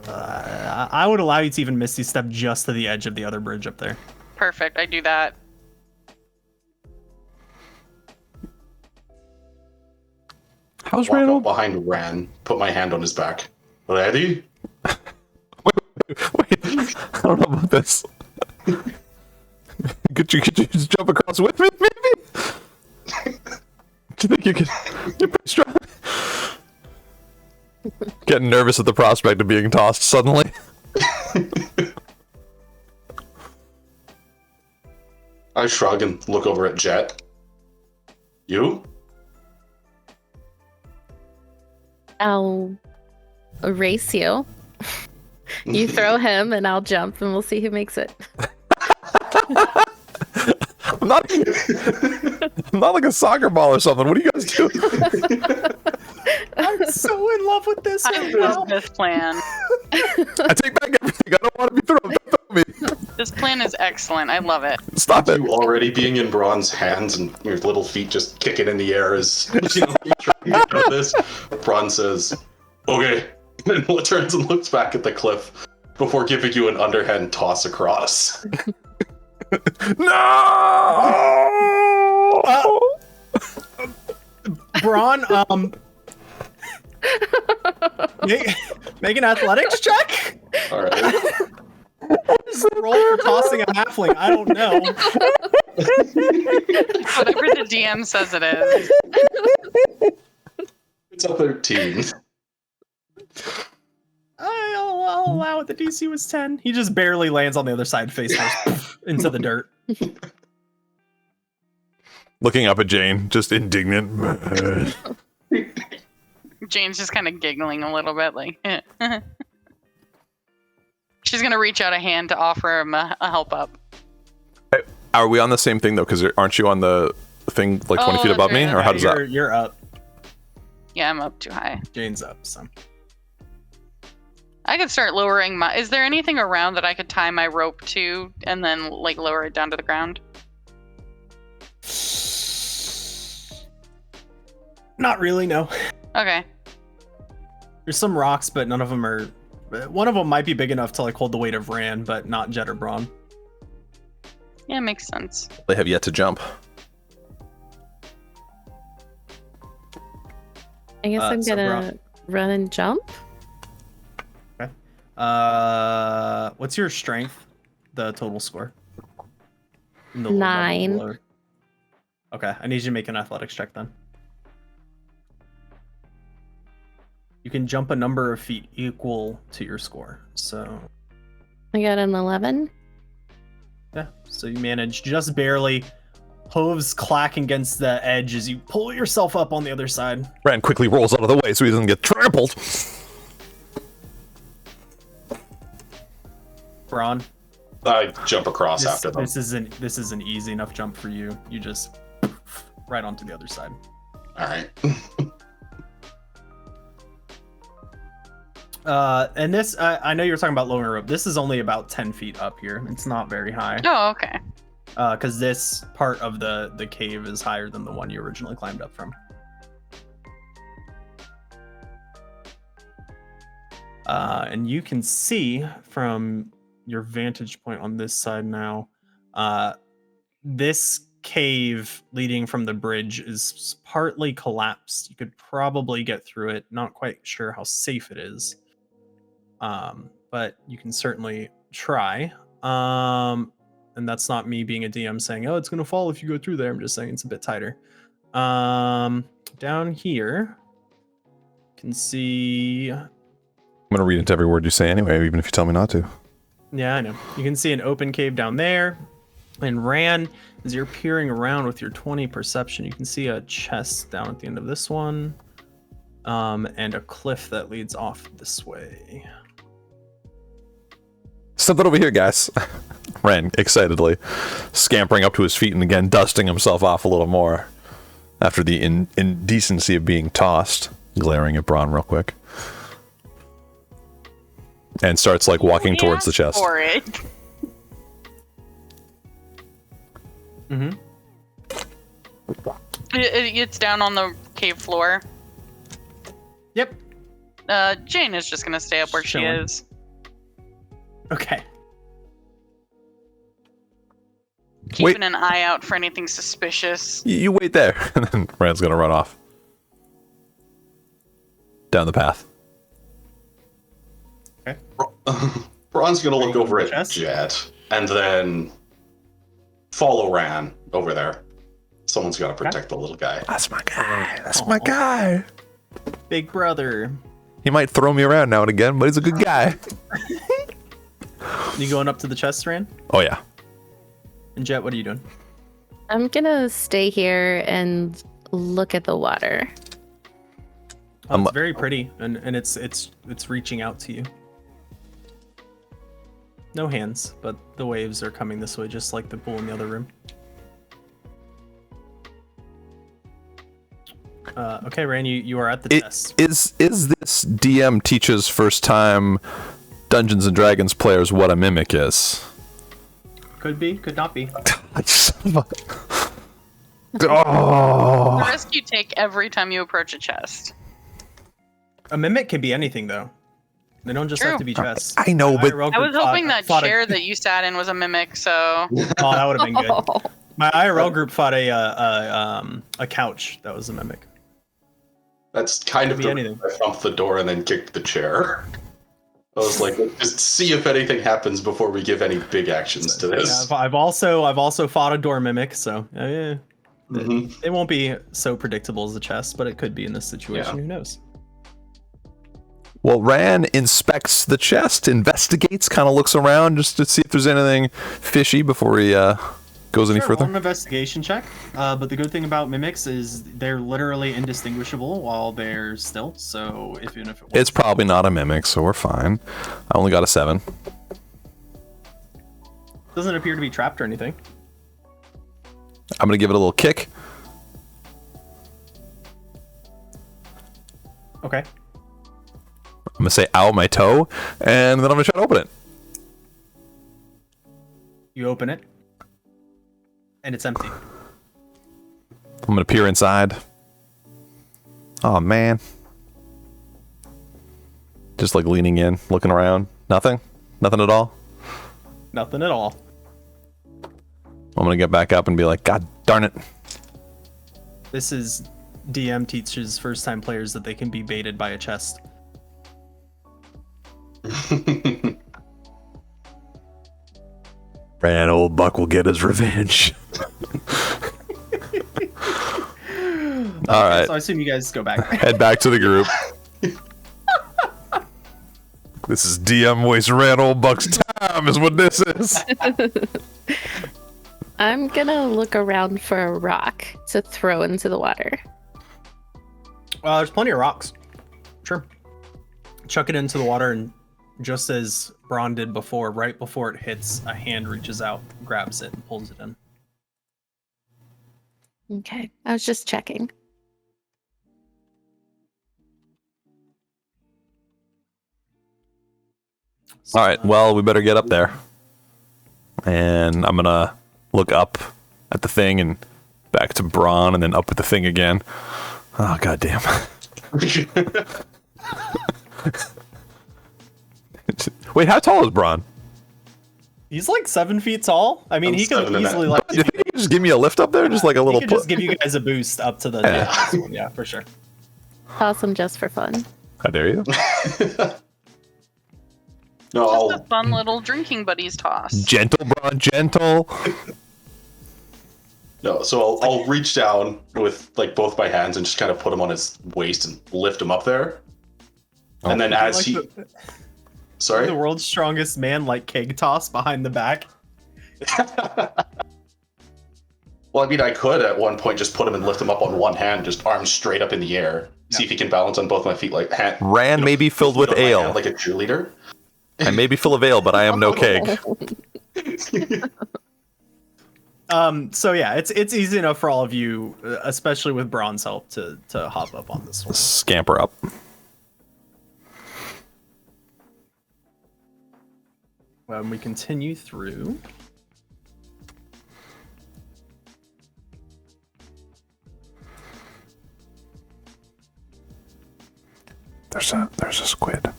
I would allow you to even Misty Step just to the edge of the other bridge up there. Perfect, I do that. How's Walk Randall? up behind Ran, put my hand on his back. Ready? Wait, I don't know about this. Could you just jump across with me, maybe? Do you think you could? You're pretty strong. Getting nervous at the prospect of being tossed suddenly. I shrug and look over at Jet. You? I'll erase you. You throw him and I'll jump and we'll see who makes it. I'm not like a soccer ball or something. What are you guys doing? I'm so in love with this I right now. love this plan. I take back everything. I don't want to be thrown. Don't throw me. This plan is excellent. I love it. Stop it. You already being in Braun's hands and your little feet just kicking in the air as you know, you're trying to get out of this. Braun says, "Okay," and turns and looks back at the cliff before giving you an underhand toss across. No! Braun, make an athletics check. All right. Roll for tossing a halfling. I don't know. Whatever the DM says it is. It's a 13. I'll allow it. The DC was 10. He just barely lands on the other side, face first, into the dirt. Looking up at Jane, just indignant. Jane's just kind of giggling a little bit, like. She's gonna reach out a hand to offer him a help up. Are we on the same thing though? Because aren't you on the thing like 20 feet above me, right. or how does that? You're up. Yeah, I'm up too high. Jane's up. So I could start lowering my. Is there anything around that I could tie my rope to and then like lower it down to the ground? Not really, no. Okay. There's some rocks, but none of them are. One of them might be big enough to like hold the weight of Ran, but not Jet or Braun. Yeah, makes sense. They have yet to jump. I guess I'm so gonna run and jump. Okay. What's your strength? The total score. In the lower level 9. below. Okay, I need you to make an athletics check then. You can jump a number of feet equal to your score. So I got an 11. yeah, so you manage just barely. Hooves clacking against the edge as you pull yourself up on the other side. Ran quickly rolls out of the way so he doesn't get trampled. Braun, I jump across after them. this is an easy enough jump for you. You just right onto the other side. All right. And this, I know you were talking about lowering rope. This is only about 10 feet up here. It's not very high. Oh, okay. Because this part of the cave is higher than the one you originally climbed up from. And you can see from your vantage point on this side now, this cave leading from the bridge is partly collapsed. You could probably get through it. Not quite sure how safe it is. But you can certainly try. And that's not me being a DM saying, oh, it's going to fall if you go through there. I'm just saying it's a bit tighter. Down here, you can see... I'm going to read into every word you say anyway, even if you tell me not to. Yeah, I know. You can see an open cave down there. And Ran, as you're peering around with your 20 perception, you can see a chest down at the end of this one. And a cliff that leads off this way. Something over here, guys. Ran excitedly, scampering up to his feet and again dusting himself off a little more after the indecency of being tossed, glaring at Braun real quick. And starts like walking towards the chest. For it. Mm-hmm. It's down on the cave floor. Yep. Jane is just gonna stay up where she Chilling. is. Okay. Keeping an eye out for anything suspicious. You wait there, and then Ran's gonna run off down the path. Okay. Braun's gonna look Bring over the at chest? Jet and then follow Ran over there. Someone's got to protect the little guy. That's my guy. That's Aw. my guy. Big brother. He might throw me around now and again, but he's a good guy. You going up to the chest, Ran? Oh yeah. And Jet, what are you doing? I'm gonna stay here and look at the water. Oh, it's very pretty, and it's reaching out to you. No hands, but the waves are coming this way, just like the pool in the other room. Okay, Ran, you are at the test. Is this DM teaches first time Dungeons and Dragons players what a mimic is? Could be, could not be. The Oh. risk you take every time you approach a chest. A mimic can be anything, though. They don't just have True. to be chests. I know, but IRL I was group hoping that fought chair that you sat in was a mimic, so... Oh, that would have been good. My IRL group fought a couch that was a mimic. That's kind of Could the be reason anything. I thumped the door and then kicked the chair. I was like, just see if anything happens before we give any big actions to Yeah, this. I've also fought a door mimic, so yeah. Mhm. It won't be so predictable as a chest, but it could be in this situation. Yeah. Who knows? Well, Ran inspects the chest, investigates, kind of looks around just to see if there's anything fishy before he goes any Sure, further. roll an investigation check. But the good thing about mimics is they're literally indistinguishable while they're still. So even if It's probably not a mimic, so we're fine. I only got a 7. doesn't appear to be trapped or anything. I'm gonna give it a little kick. Okay. I'm gonna say, ow, my toe, and then I'm gonna try to open it. You open it, and it's empty. I'm gonna peer inside. Oh man. Just like leaning in, looking around. Nothing? Nothing at all? Nothing at all. I'm gonna get back up and be like, God darn it. This is DM teaches first-time players that they can be baited by a chest. Ran old Buck will get his revenge. All right. So I assume you guys go back. Head back to the group. This is DM voice Ran old Buck's time is what this is. I'm gonna look around for a rock to throw into the water. Well, there's plenty of rocks. Sure. Chuck it into the water, and just as Braun did before, right before it hits, a hand reaches out, grabs it, and pulls it in. Okay, I was just checking. All right, well, we better get up there. And I'm gonna look up at the thing and back to Braun and then up at the thing again. Oh, goddamn. Wait, how tall is Braun? He's like 7 feet tall. I mean, I'm he could 7 and a easily half. like Do you think you could just give me a lift up there? Just like a little he could just give you guys a boost up to the next one. Yeah, for sure. Awesome, just for fun. How dare you? No, Just a fun little drinking buddies toss. Gentle, Braun, gentle. no. So I'll reach down with like both my hands and just kind of put him on his waist and lift him up there. And then as Like he, the sorry. world's strongest man, like keg toss behind the back. Well, I mean, I could at one point just put him and lift him up on one hand, just arms straight up in the air. See if he can balance on both my feet, like hand. Ran may be filled with on my ale. hand like a cheerleader. I may be full of ale, but I am no keg. So yeah, it's easy enough for all of you, especially with Braun's help, to hop up on this one. Scamper up. When we continue through, There's a squid.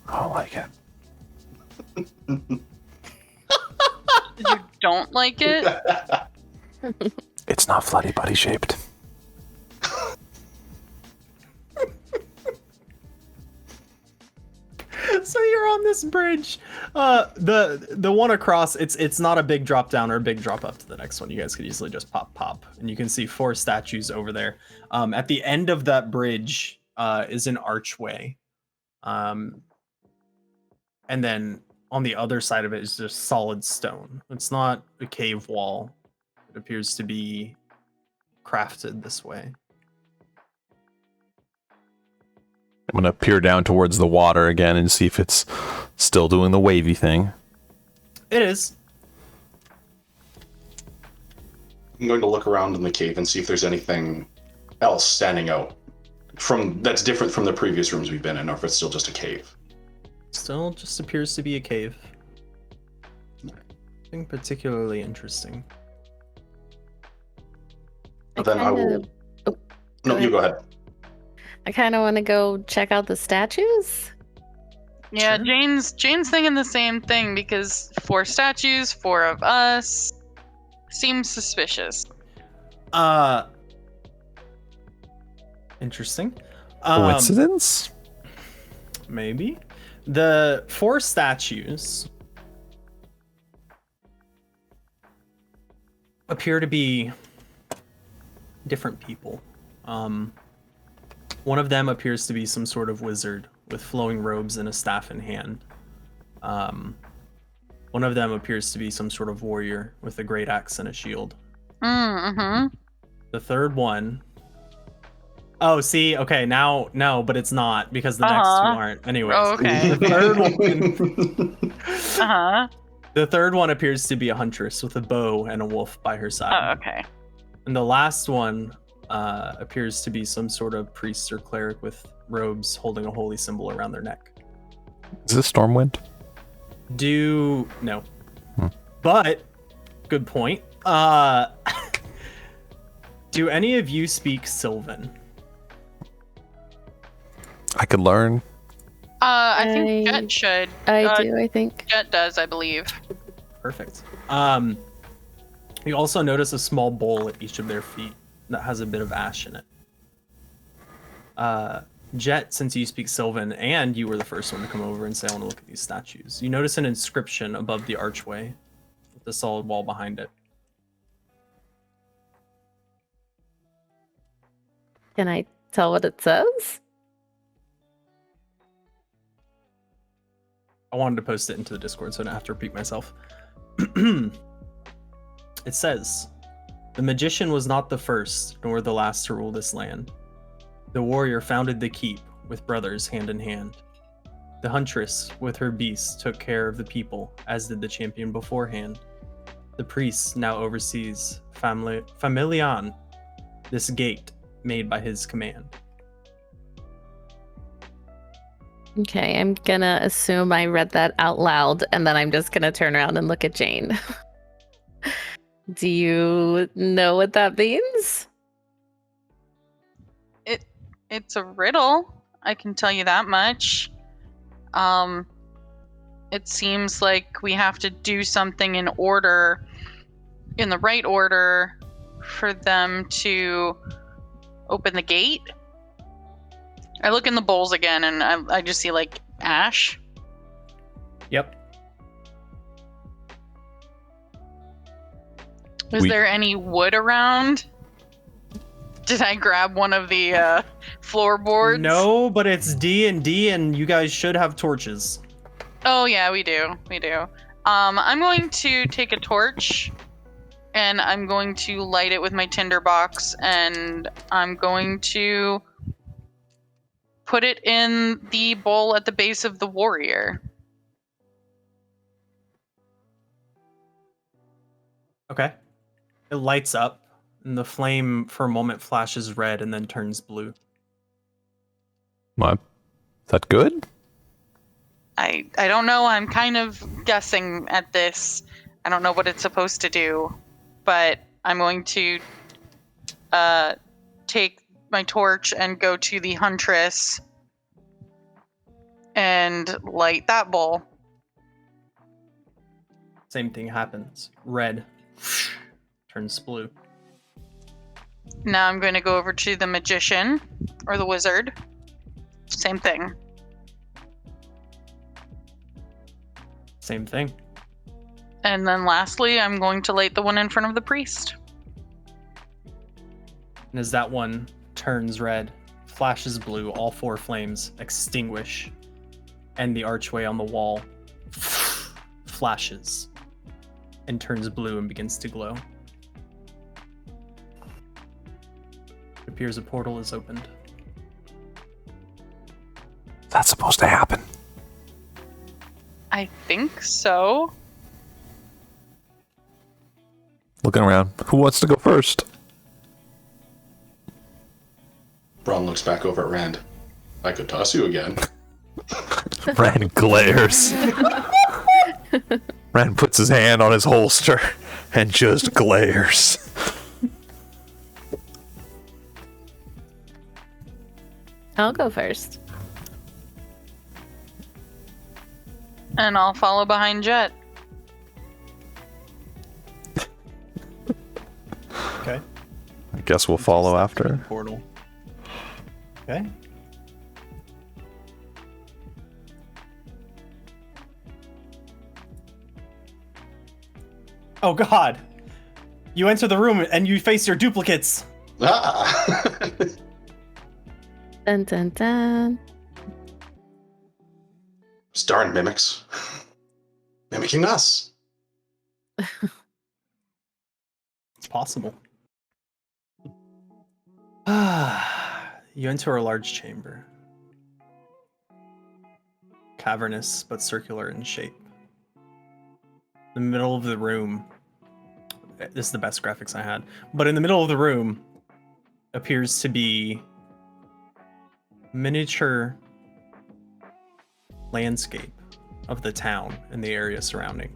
I don't like it. You don't like it? It's not Floody Buddy shaped. so you're on this bridge. The one across, it's not a big drop down or a big drop up to the next one. You guys could easily just pop, and you can see 4 statues over there. At the end of that bridge is an archway, and then on the other side of it is just solid stone. It's not a cave wall. It appears to be crafted this way. I'm gonna peer down towards the water again and see if it's still doing the wavy thing. It is. I'm going to look around in the cave and see if there's anything else standing out from that's different from the previous rooms we've been in, or if it's still just a cave. Still just appears to be a cave. Nothing particularly interesting. But then I will. Oh, No, go you ahead. go ahead. I kind of want to go check out the statues. Yeah, Sure. Jane's thinking the same thing because 4 statues, 4 of us. Seems suspicious. Interesting. Coincidence? Maybe. The 4 statues appear to be different people. One of them appears to be some sort of wizard with flowing robes and a staff in hand. One of them appears to be some sort of warrior with a great axe and a shield. Mm-hmm. The third one. Oh, see, okay, now no, but it's not because the next 2 aren't. Anyways, Oh, okay. the third one. Uh-huh. The third one appears to be a huntress with a bow and a wolf by her Oh, side. okay. And the last one appears to be some sort of priest or cleric with robes holding a holy symbol around their neck. Is this Stormwind? No. But good point. Do any of you speak Sylvan? I could learn. I think Jet should. I do, I think. Jet does, I believe. Perfect. You also notice a small bowl at each of their feet that has a bit of ash in it. Jet, since you speak Sylvan and you were the first one to come over and say, I want to look at these statues, you notice an inscription above the archway with the solid wall behind it. Can I tell what it says? I wanted to post it into the Discord so I don't have to repeat myself. It says, the magician was not the first nor the last to rule this land. The warrior founded the keep with brothers hand in hand. The huntress with her beasts took care of the people, as did the champion beforehand. The priest now oversees Familian, this gate made by his command. Okay, I'm gonna assume I read that out loud, and then I'm just gonna turn around and look at Jane. Do you know what that means? It's a riddle. I can tell you that much. It seems like we have to do something in the right order, for them to open the gate. I look in the bowls again, and I just see like ash. Yep. Is there any wood around? Did I grab one of the floorboards? No, but it's D&D and you guys should have torches. Oh yeah, we do. I'm going to take a torch and I'm going to light it with my tinderbox, and I'm going to put it in the bowl at the base of the warrior. Okay. It lights up, and the flame for a moment flashes red and then turns blue. What? Is that good? I don't know. I'm kind of guessing at this. I don't know what it's supposed to do, but I'm going to take my torch and go to the huntress and light that bowl. Same thing happens. Red turns blue. Now I'm going to go over to the magician or the wizard. Same thing. Same thing. And then lastly, I'm going to light the one in front of the priest. And as that one turns red, flashes blue, all four flames extinguish, and the archway on the wall flashes and turns blue and begins to glow. It appears a portal is opened. That's supposed to happen. I think so. Looking around. Who wants to go first? Braun looks back over at Rand. I could toss you again. Rand glares. Rand puts his hand on his holster and just glares. I'll go first. And I'll follow behind Jet. Okay. I guess we'll follow after. Portal. Okay. Oh god! You enter the room and you face your duplicates! Ah! Dun dun dun. Darn mimics. Mimicking us. It's possible. You enter a large chamber. Cavernous but circular in shape. In the middle of the room, this is the best graphics I had, but in the middle of the room appears to be miniature landscape of the town and the area surrounding.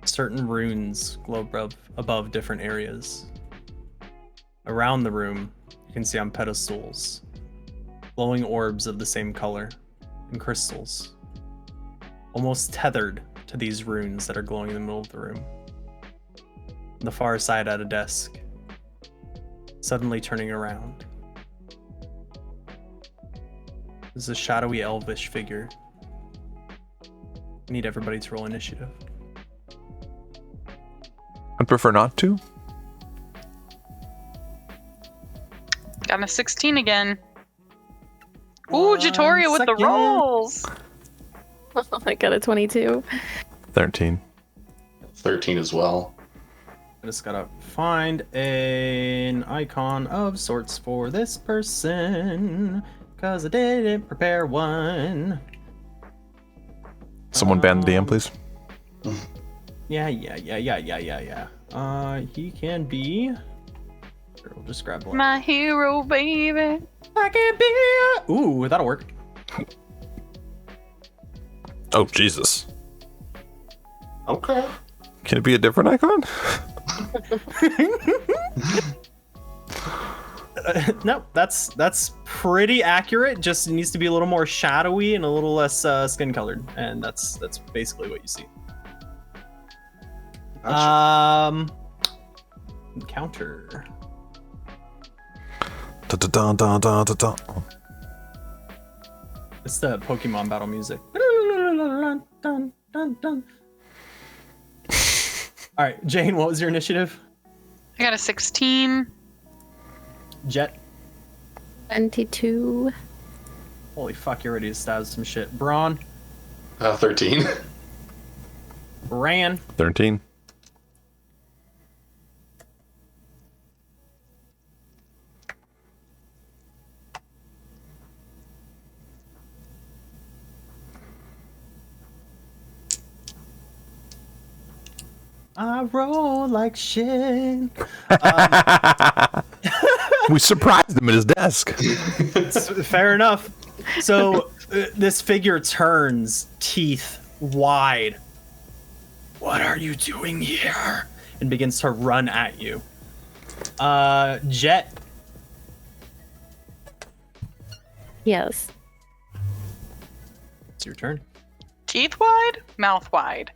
Certain runes glow above different areas. Around the room, you can see on pedestals glowing orbs of the same color and crystals, almost tethered to these runes that are glowing in the middle of the room. On the far side at a desk, suddenly turning around, is a shadowy elvish figure. I need everybody to roll initiative. I'd prefer not to. Got a 16 again. Ooh, Jatoria with the second. rolls. I got a 22. 13. 13 as well. I just gotta find an icon of sorts for this person, because I didn't prepare one. Someone ban the DM, please. Yeah. He can be. Here, we'll just grab one. My hero, baby. I can be. Ooh, that'll work. Oh, Jesus. Okay. Can it be a different icon? Nope, that's pretty accurate. Just needs to be a little more shadowy and a little less skin colored, and that's basically what you see. Encounter. Da-da-da-da-da-da-da. It's the Pokemon battle music. All right, Jane, what was your initiative? I got a 16. Jet. 22. Holy fuck, you're ready to stab some shit. Braun. 13. Ran. 13. I roll like shit. We surprised him at his desk. Fair enough. So this figure turns, teeth wide. What are you doing here? And begins to run at you. Jet. Yes. It's your turn. Teeth wide, mouth wide.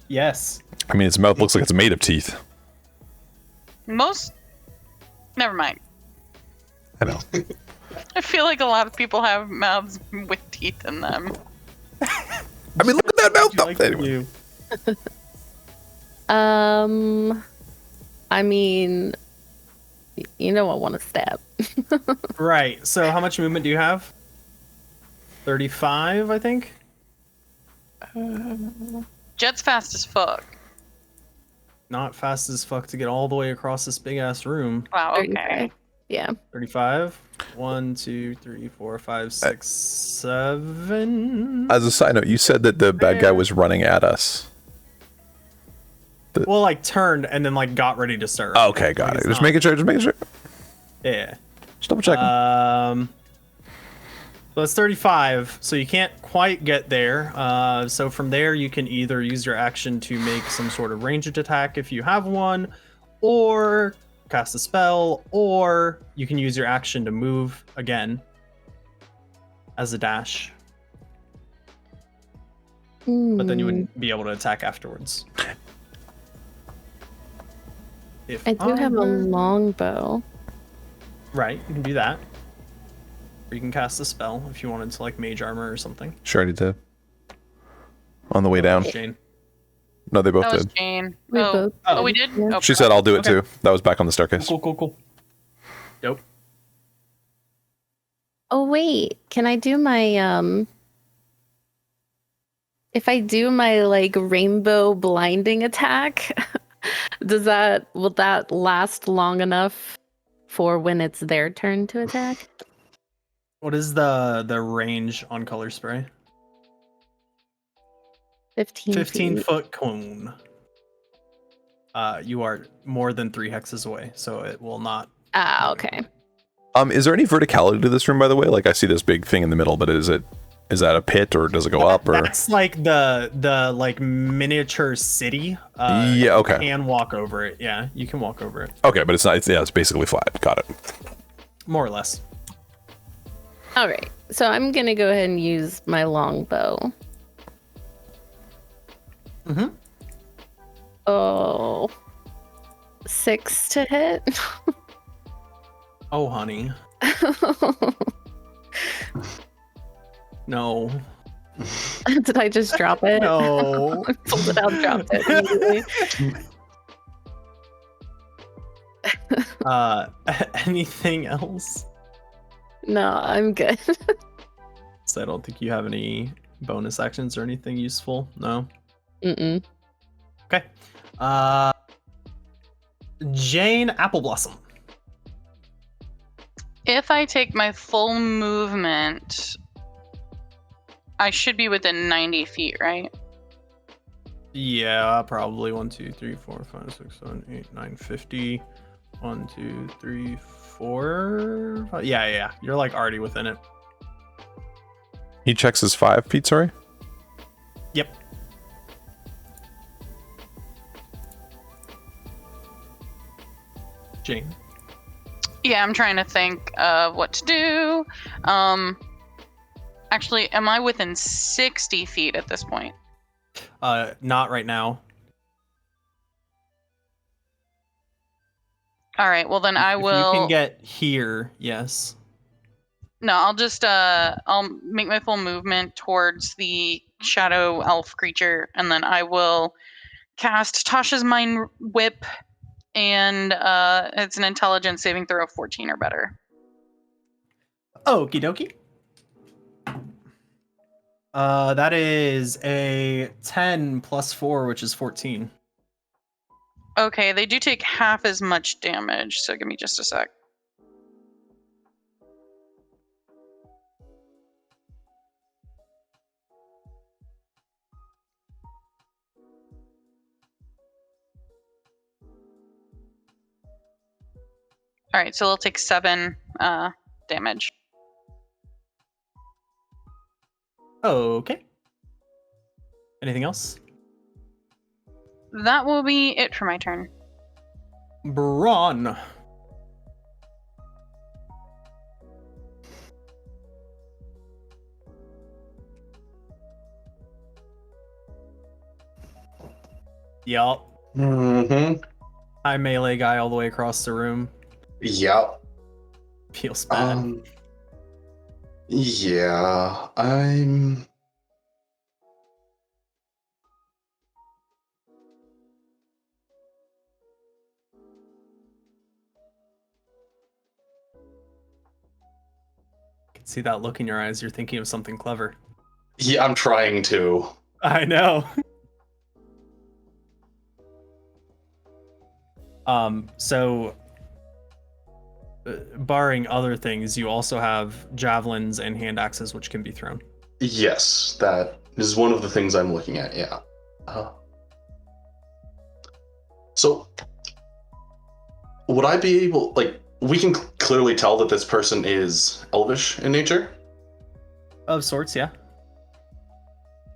Yes. I mean, his mouth looks like it's made of teeth. Never mind. I know. I feel like a lot of people have mouths with teeth in them. I mean, look at that mouth, though. Like Anyway. you. I mean, you know I want to stab. Right. So how much movement do you have? 35, I think. Jet's fast as fuck. Not fast as fuck to get all the way across this big ass room. Wow, okay. 35. Yeah. 35. 1, 2, 3, 4, 5, 6, 7. As a side note, you said that the bad guy was running at us. Well, like turned and then like got ready to start. Oh, okay, got it. Just making sure. Yeah. Just double checking. So it's 35, so you can't quite get there. So from there, you can either use your action to make some sort of ranged attack if you have one, or cast a spell, or you can use your action to move again as a dash. But then you wouldn't be able to attack afterwards. If I do have a long bow. Right, you can do that. Or you can cast a spell if you wanted to, like mage armor or something. Sure, I did. On the way down. Jane. No, they both That was did. Jane. We Oh. both Oh, we did? Yeah. Oh, She said, "I'll do it Okay. too." That was back on the staircase. Cool. Dope. Oh wait, can I do my if I do my like rainbow blinding attack, will that last long enough for when it's their turn to attack? What is the range on color spray? 15 15 feet. foot cone. You are more than 3 hexes away, so it will not. Ah, okay. Is there any verticality to this room, by the way? Like, I see this big thing in the middle, but is it Is that a pit or does it go up? Or That's like the like miniature city. Yeah, okay. You can walk over it. Yeah, you can walk over it. okay, but it's not. It's basically flat. Got it. More or less. All right. So I'm gonna go ahead and use my longbow. Mm-hmm. Oh, 6 to hit. Oh, honey. No. Did I just drop it? No. I pulled it out, dropped it immediately. Anything else? No, I'm good. So I don't think you have any bonus actions or anything useful. No. Mm-mm. Okay. Jane Appleblossom. If I take my full movement, I should be within 90 feet, right? Yeah, probably 1, 2, 3, 4, 5, 6, 7, 8, 9, 50. 1, 2, 3, 4. 5. Yeah. You're like already within it. He checks his 5 feet. Sorry. Yep. Jane. Yeah, I'm trying to think of what to do. Actually, am I within 60 feet at this point? Not right now. All right, well then I If will. you can get here, yes. No, I'll just I'll make my full movement towards the shadow elf creature, and then I will cast Tasha's Mind Whip, and it's an intelligence saving throw of 14 or better. Okie dokie. That is a 10 plus 4, which is 14. Okay, they do take half as much damage, so give me just a sec. All right, so they'll take 7 damage. Okay. Anything else? That will be it for my turn. Braun. Yup. Mm-hmm. Hi, melee guy all the way across the room. Yep. Feels bad. Yeah, I'm. I can see that look in your eyes. You're thinking of something clever. Yeah, I'm trying to. I know. So barring other things, you also have javelins and hand axes which can be thrown. Yes, that is one of the things I'm looking at. Yeah. So, would I be able, like, we can clearly tell that this person is elvish in nature? Of sorts, yeah.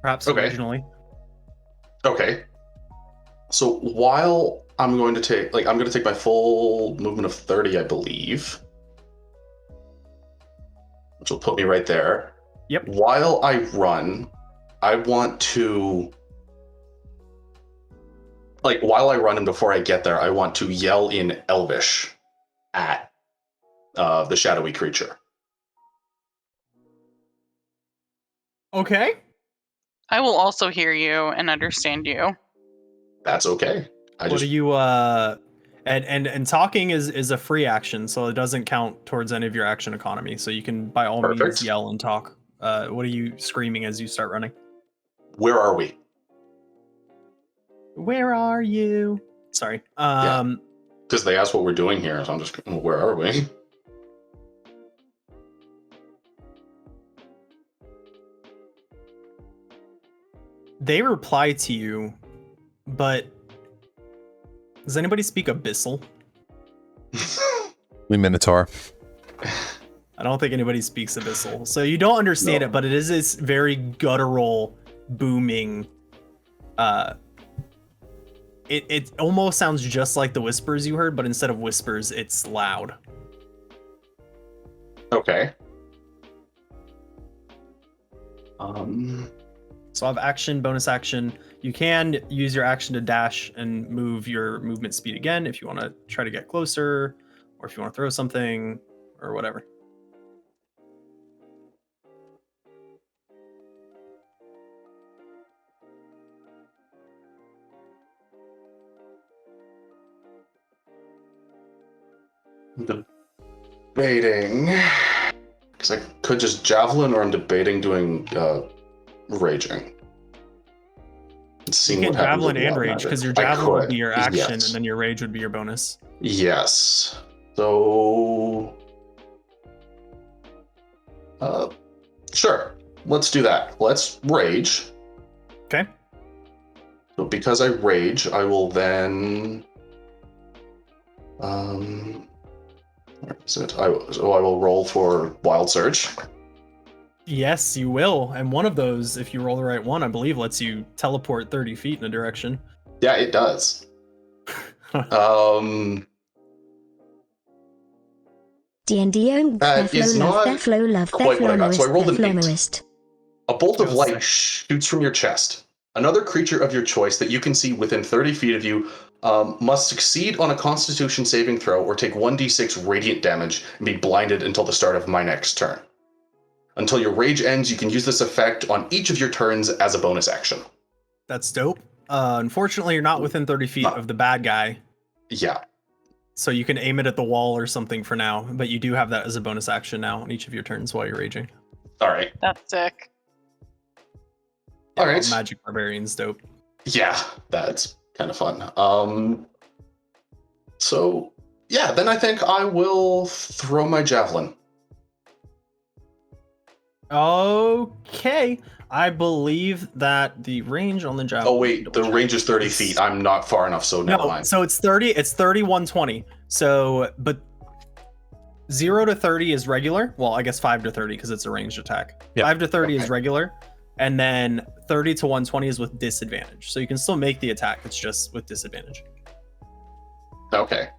Perhaps Okay. originally. Okay. So while I'm going to take my full movement of 30, I believe, which will put me right there. Yep. While I run, I want to, while I run and before I get there, I want to yell in Elvish at the shadowy creature. Okay. I will also hear you and understand you. That's okay. What are you and talking is a free action, so it doesn't count towards any of your action economy. So you can by all means Perfect. yell and talk. What are you screaming as you start running? Where are we? Where are you? Sorry. Because they asked what we're doing here, so I'm just, where are we? They reply to you, but does anybody speak Abyssal? We Minotaur. I don't think anybody speaks Abyssal, so you don't understand No. it. But it is this very guttural, booming. It almost sounds just like the whispers you heard, but instead of whispers, it's loud. Okay. So I have action, bonus action. You can use your action to dash and move your movement speed again if you want to try to get closer, or if you want to throw something, or whatever. Debating. Because I could just javelin, or I'm debating doing raging. You can javelin and rage, because your javelin would be your action, yes. and then your rage would be your bonus. Yes. So. Sure. Let's do that. Let's rage. Okay. So because I rage, I will then. Where is it? I will roll for Wild Surge. Yes, you will. And one of those, if you roll the right one, I believe lets you teleport 30 feet in a direction. Yeah, it does. D&D owned That is not quite what I got. So I rolled an 8. A bolt of Feels light sick. shoots from your chest. Another creature of your choice that you can see within 30 feet of you must succeed on a Constitution saving throw or take 1d6 radiant damage and be blinded until the start of my next turn. Until your rage ends, you can use this effect on each of your turns as a bonus action. That's dope. Unfortunately, you're not within 30 feet of the bad guy, Yeah. so you can aim it at the wall or something for now, but you do have that as a bonus action now on each of your turns while you're raging. All right. That's sick. All right. Magic Barbarian's dope. Yeah, that's kind of fun. So, yeah, then I think I will throw my javelin. Okay. I believe that the range on the javelin. Oh, wait, the range is 30 feet. I'm not far enough, so never No, mind. so it's 30, it's 30, 120. So, but 0 to 30 is regular. Well, I guess 5 to 30 because it's a ranged attack. Yeah. 5 to 30 is Okay. regular. And then 30 to 120 is with disadvantage. So you can still make the attack. It's just with disadvantage. Okay.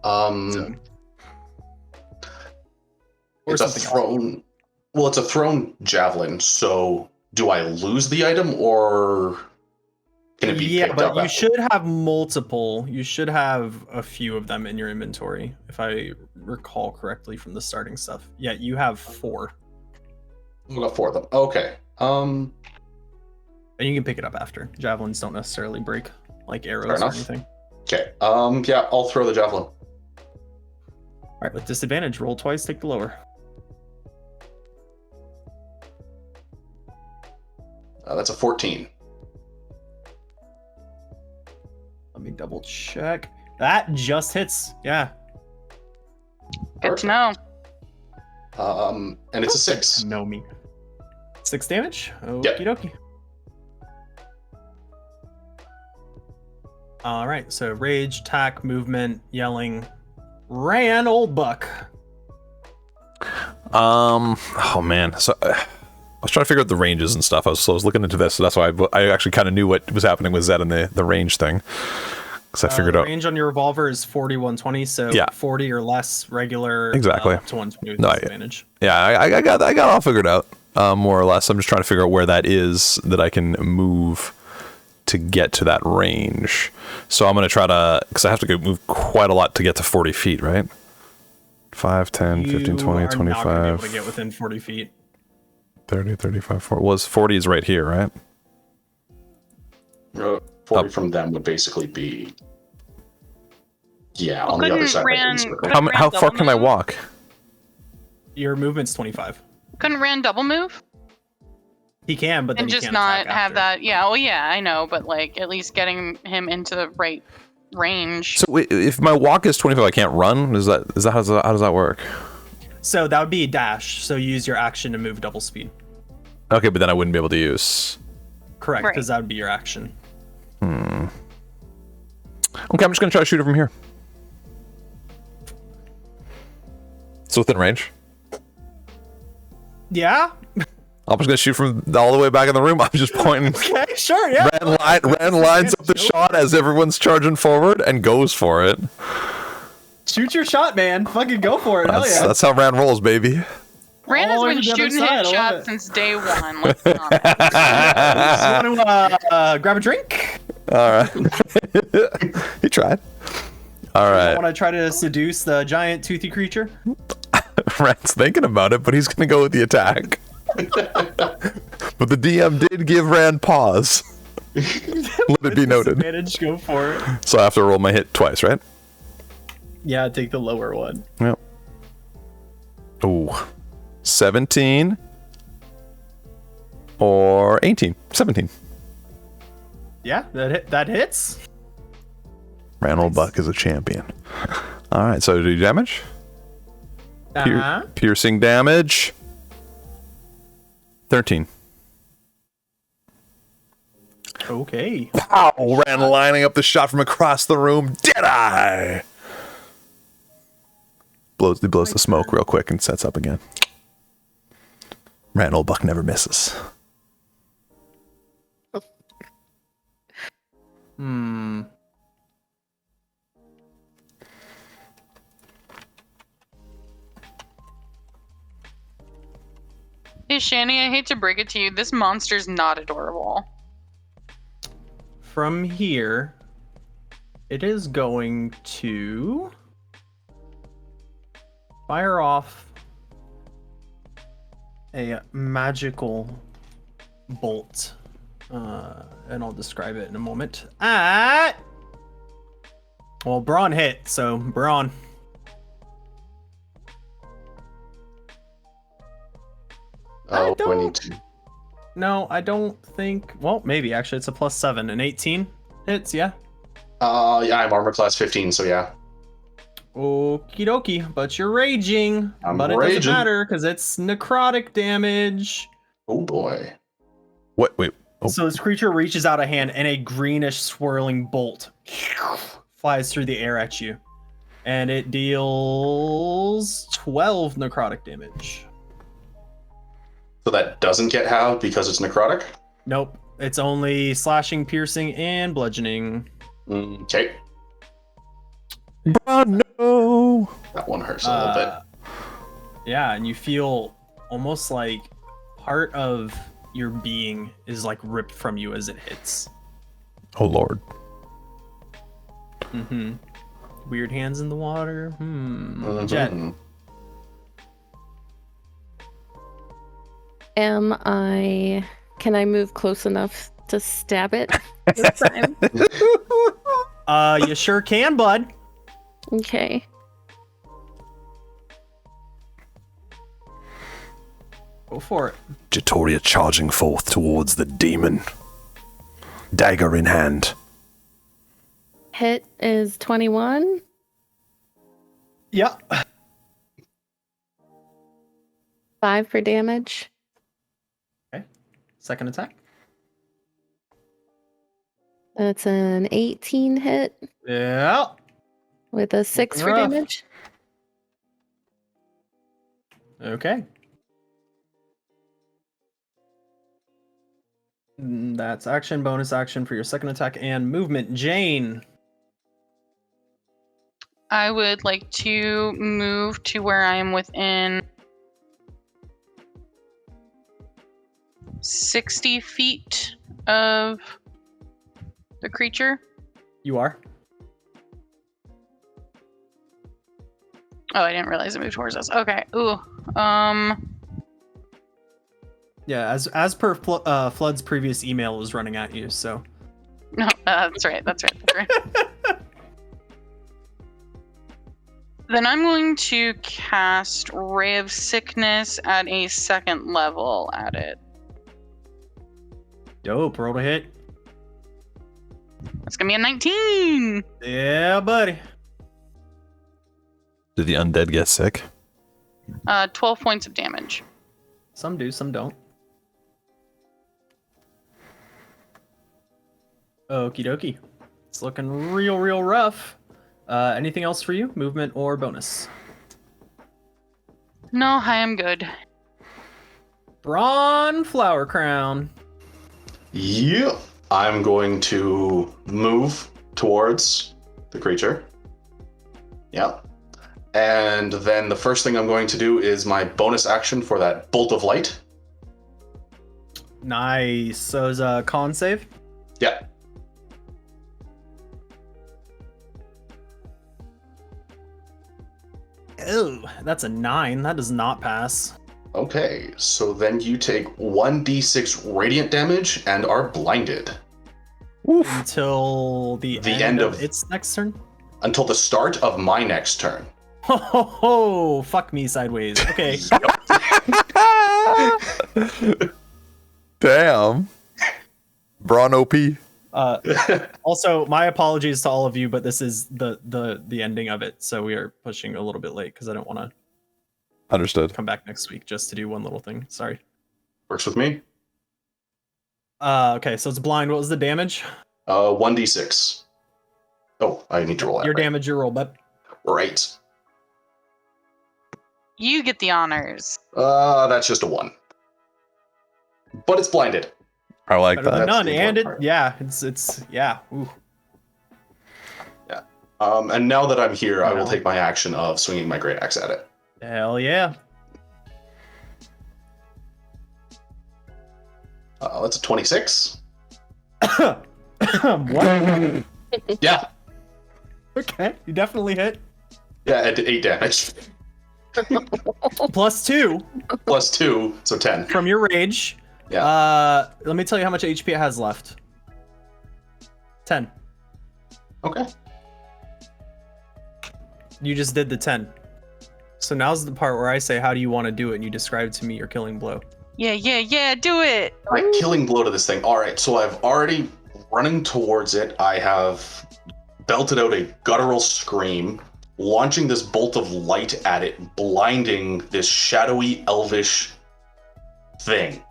So, or It's a something else. thrown. Well, it's a thrown javelin. So, do I lose the item, or can it be Yeah, picked but up? you after? should have multiple. You should have a few of them in your inventory, if I recall correctly from the starting stuff. Yeah, you have 4. I've got 4 of them. Okay. And you can pick it up after. Javelins don't necessarily break like arrows or enough. anything. Okay. Yeah, I'll throw the javelin. All right, with disadvantage, roll twice, take the lower. That's a 14. Let me double check. That just hits. Yeah. Good to know. And it's a 6. Know me. 6 damage. Okie Yep. dokie. All right, so rage, attack, movement, yelling, ran, old buck. Oh man. So I was trying to figure out the ranges and stuff. I was looking into this, so that's why I actually kind of knew what was happening with Zed and the range thing. Because I figured the out. range on your revolver is 40, 120, so Yeah. 40 or less regular. Exactly. Up to 120 with No, disadvantage. Yeah, I got it all figured out, more or less. I'm just trying to figure out where that is that I can move to get to that range. So I'm going to try to, because I have to move quite a lot to get to 40 feet, right? 5, 10, 15, 20, You are not gonna be able 25, to get within 40 feet. 30, 35, 40. Well, 40 is right here, right? 40 from them would basically be. Yeah, Well, on the other couldn't side. Ran- of the circle. couldn't How Ran far double can I move? walk? Your movement's 25. Couldn't Ran double move He can, but then and he just can't not attack have after. that? Yeah, well, yeah, I know, but like at least getting him into the right range. So if my walk is 25, I can't run? Is that how does that work? So that would be a dash. So you use your action to move double speed. Okay, but then I wouldn't be able to use. Correct, Right. because that would be your action. Okay, I'm just gonna try to shoot it from here. It's within range. Yeah. I'm just gonna shoot from all the way back in the room. I'm just pointing. Okay. Sure. Yeah. Rand lines up the shot as everyone's charging forward and goes for it. Shoot your shot, man. Fucking go for it. Hell yeah. That's how Rand rolls, baby. Rand has All been over the other shooting side, I love headshots it. since day one. Let's be honest. You want to grab a drink? All right. He tried. All right. Want to try to seduce the giant toothy creature? Rand's thinking about it, but he's gonna go with the attack. But the DM did give Rand pause. Let it be noted. Disadvantage, go for it. So I have to roll my hit twice, right? Yeah, take the lower one. Yep. Ooh. 17 or 18. 17. Yeah, that hits. Randall Buck is a champion. All right, so do damage. Piercing damage. 13. Okay. Pow! Rand lining up the shot from across the room. Deadeye! He blows the smoke real quick and sets up again. Randall Buck never misses. Hmm. Hey, Shani, I hate to break it to you. This monster's not adorable. From here, it is going to fire off a magical bolt. And I'll describe it in a moment. Well, Braun hit, so Braun. Oh, don't- 22. No, I don't think. Well, maybe actually, it's a +7. An 18 hits, yeah. Yeah, I'm armor class 15, so yeah. Okie dokie, but you're raging. I'm but it raging. doesn't matter because it's necrotic damage. Oh boy. What? Wait. Oh. So this creature reaches out a hand and a greenish swirling bolt flies through the air at you. And it deals 12 necrotic damage. So that doesn't get halved because it's necrotic? Nope. It's only slashing, piercing, and bludgeoning. Okay. No! That one hurts a little bit. Yeah, and you feel almost like part of your being is like ripped from you as it hits. Oh, Lord. Mm-hmm. Weird hands in the water. Jet. Can I move close enough to stab it this time? You sure can, bud. Okay. Go for it. Jatoria charging forth towards the demon. Dagger in hand. Hit is 21. Yeah. 5 for damage. Okay. Second attack. That's an 18 hit Yeah. with a 6 for Rough. damage. Okay. That's action, bonus action for your second attack, and movement. Jane. I would like to move to where I am within 60 feet of the creature. You are. Oh, I didn't realize it moved towards us. Okay. Ooh. Yeah, as per Flood's previous email was running at you, so. No, that's right. That's right. That's right. Then I'm going to cast Ray of Sickness at a 2nd level at it. Dope. Roll to hit. That's gonna be a 19. Yeah, buddy. Did the undead get sick? 12 points of damage. Some do, some don't. Okie dokie. It's looking real rough. Anything else for you? Movement or bonus? No, I am good. Brawn Flower Crown. Yep. I'm going to move towards the creature. Yep. And then the first thing I'm going to do is my bonus action for that bolt of light. Nice. So is a con save? Yeah. Ew, that's a 9. That does not pass. Okay, so then you take 1d6 radiant damage and are blinded Until the end of its next turn? until the start of my next turn. Ho ho ho! Fuck me sideways. Okay. Damn. Braun OP. Also, my apologies to all of you, but this is the ending of it, so we are pushing a little bit late because I don't want to Understood. come back next week just to do one little thing. Sorry. Works with me. Okay, so it's blind. What was the damage? 1d6. Oh, I need to roll that. Your right. damage, your roll, but Right. You get the honors. That's just a 1. But it's blinded. I like better than that. That's none. the And important it's yeah. Ooh. And now that I'm here, I will Wow. take my action of swinging my great axe at it. Hell yeah. That's a 26. What? Yeah. Okay, you definitely hit. Yeah, I did 8 damage. Plus 2 Plus 2, so 10. from your rage. Yeah. Let me tell you how much HP it has left. 10. Okay. You just did the 10. So now's the part where I say, how do you want to do it? And you describe to me your killing blow. Yeah, do it. Alright, killing blow to this thing. Alright, so I've already running towards it. I have belted out a guttural scream, launching this bolt of light at it, blinding this shadowy, elvish thing.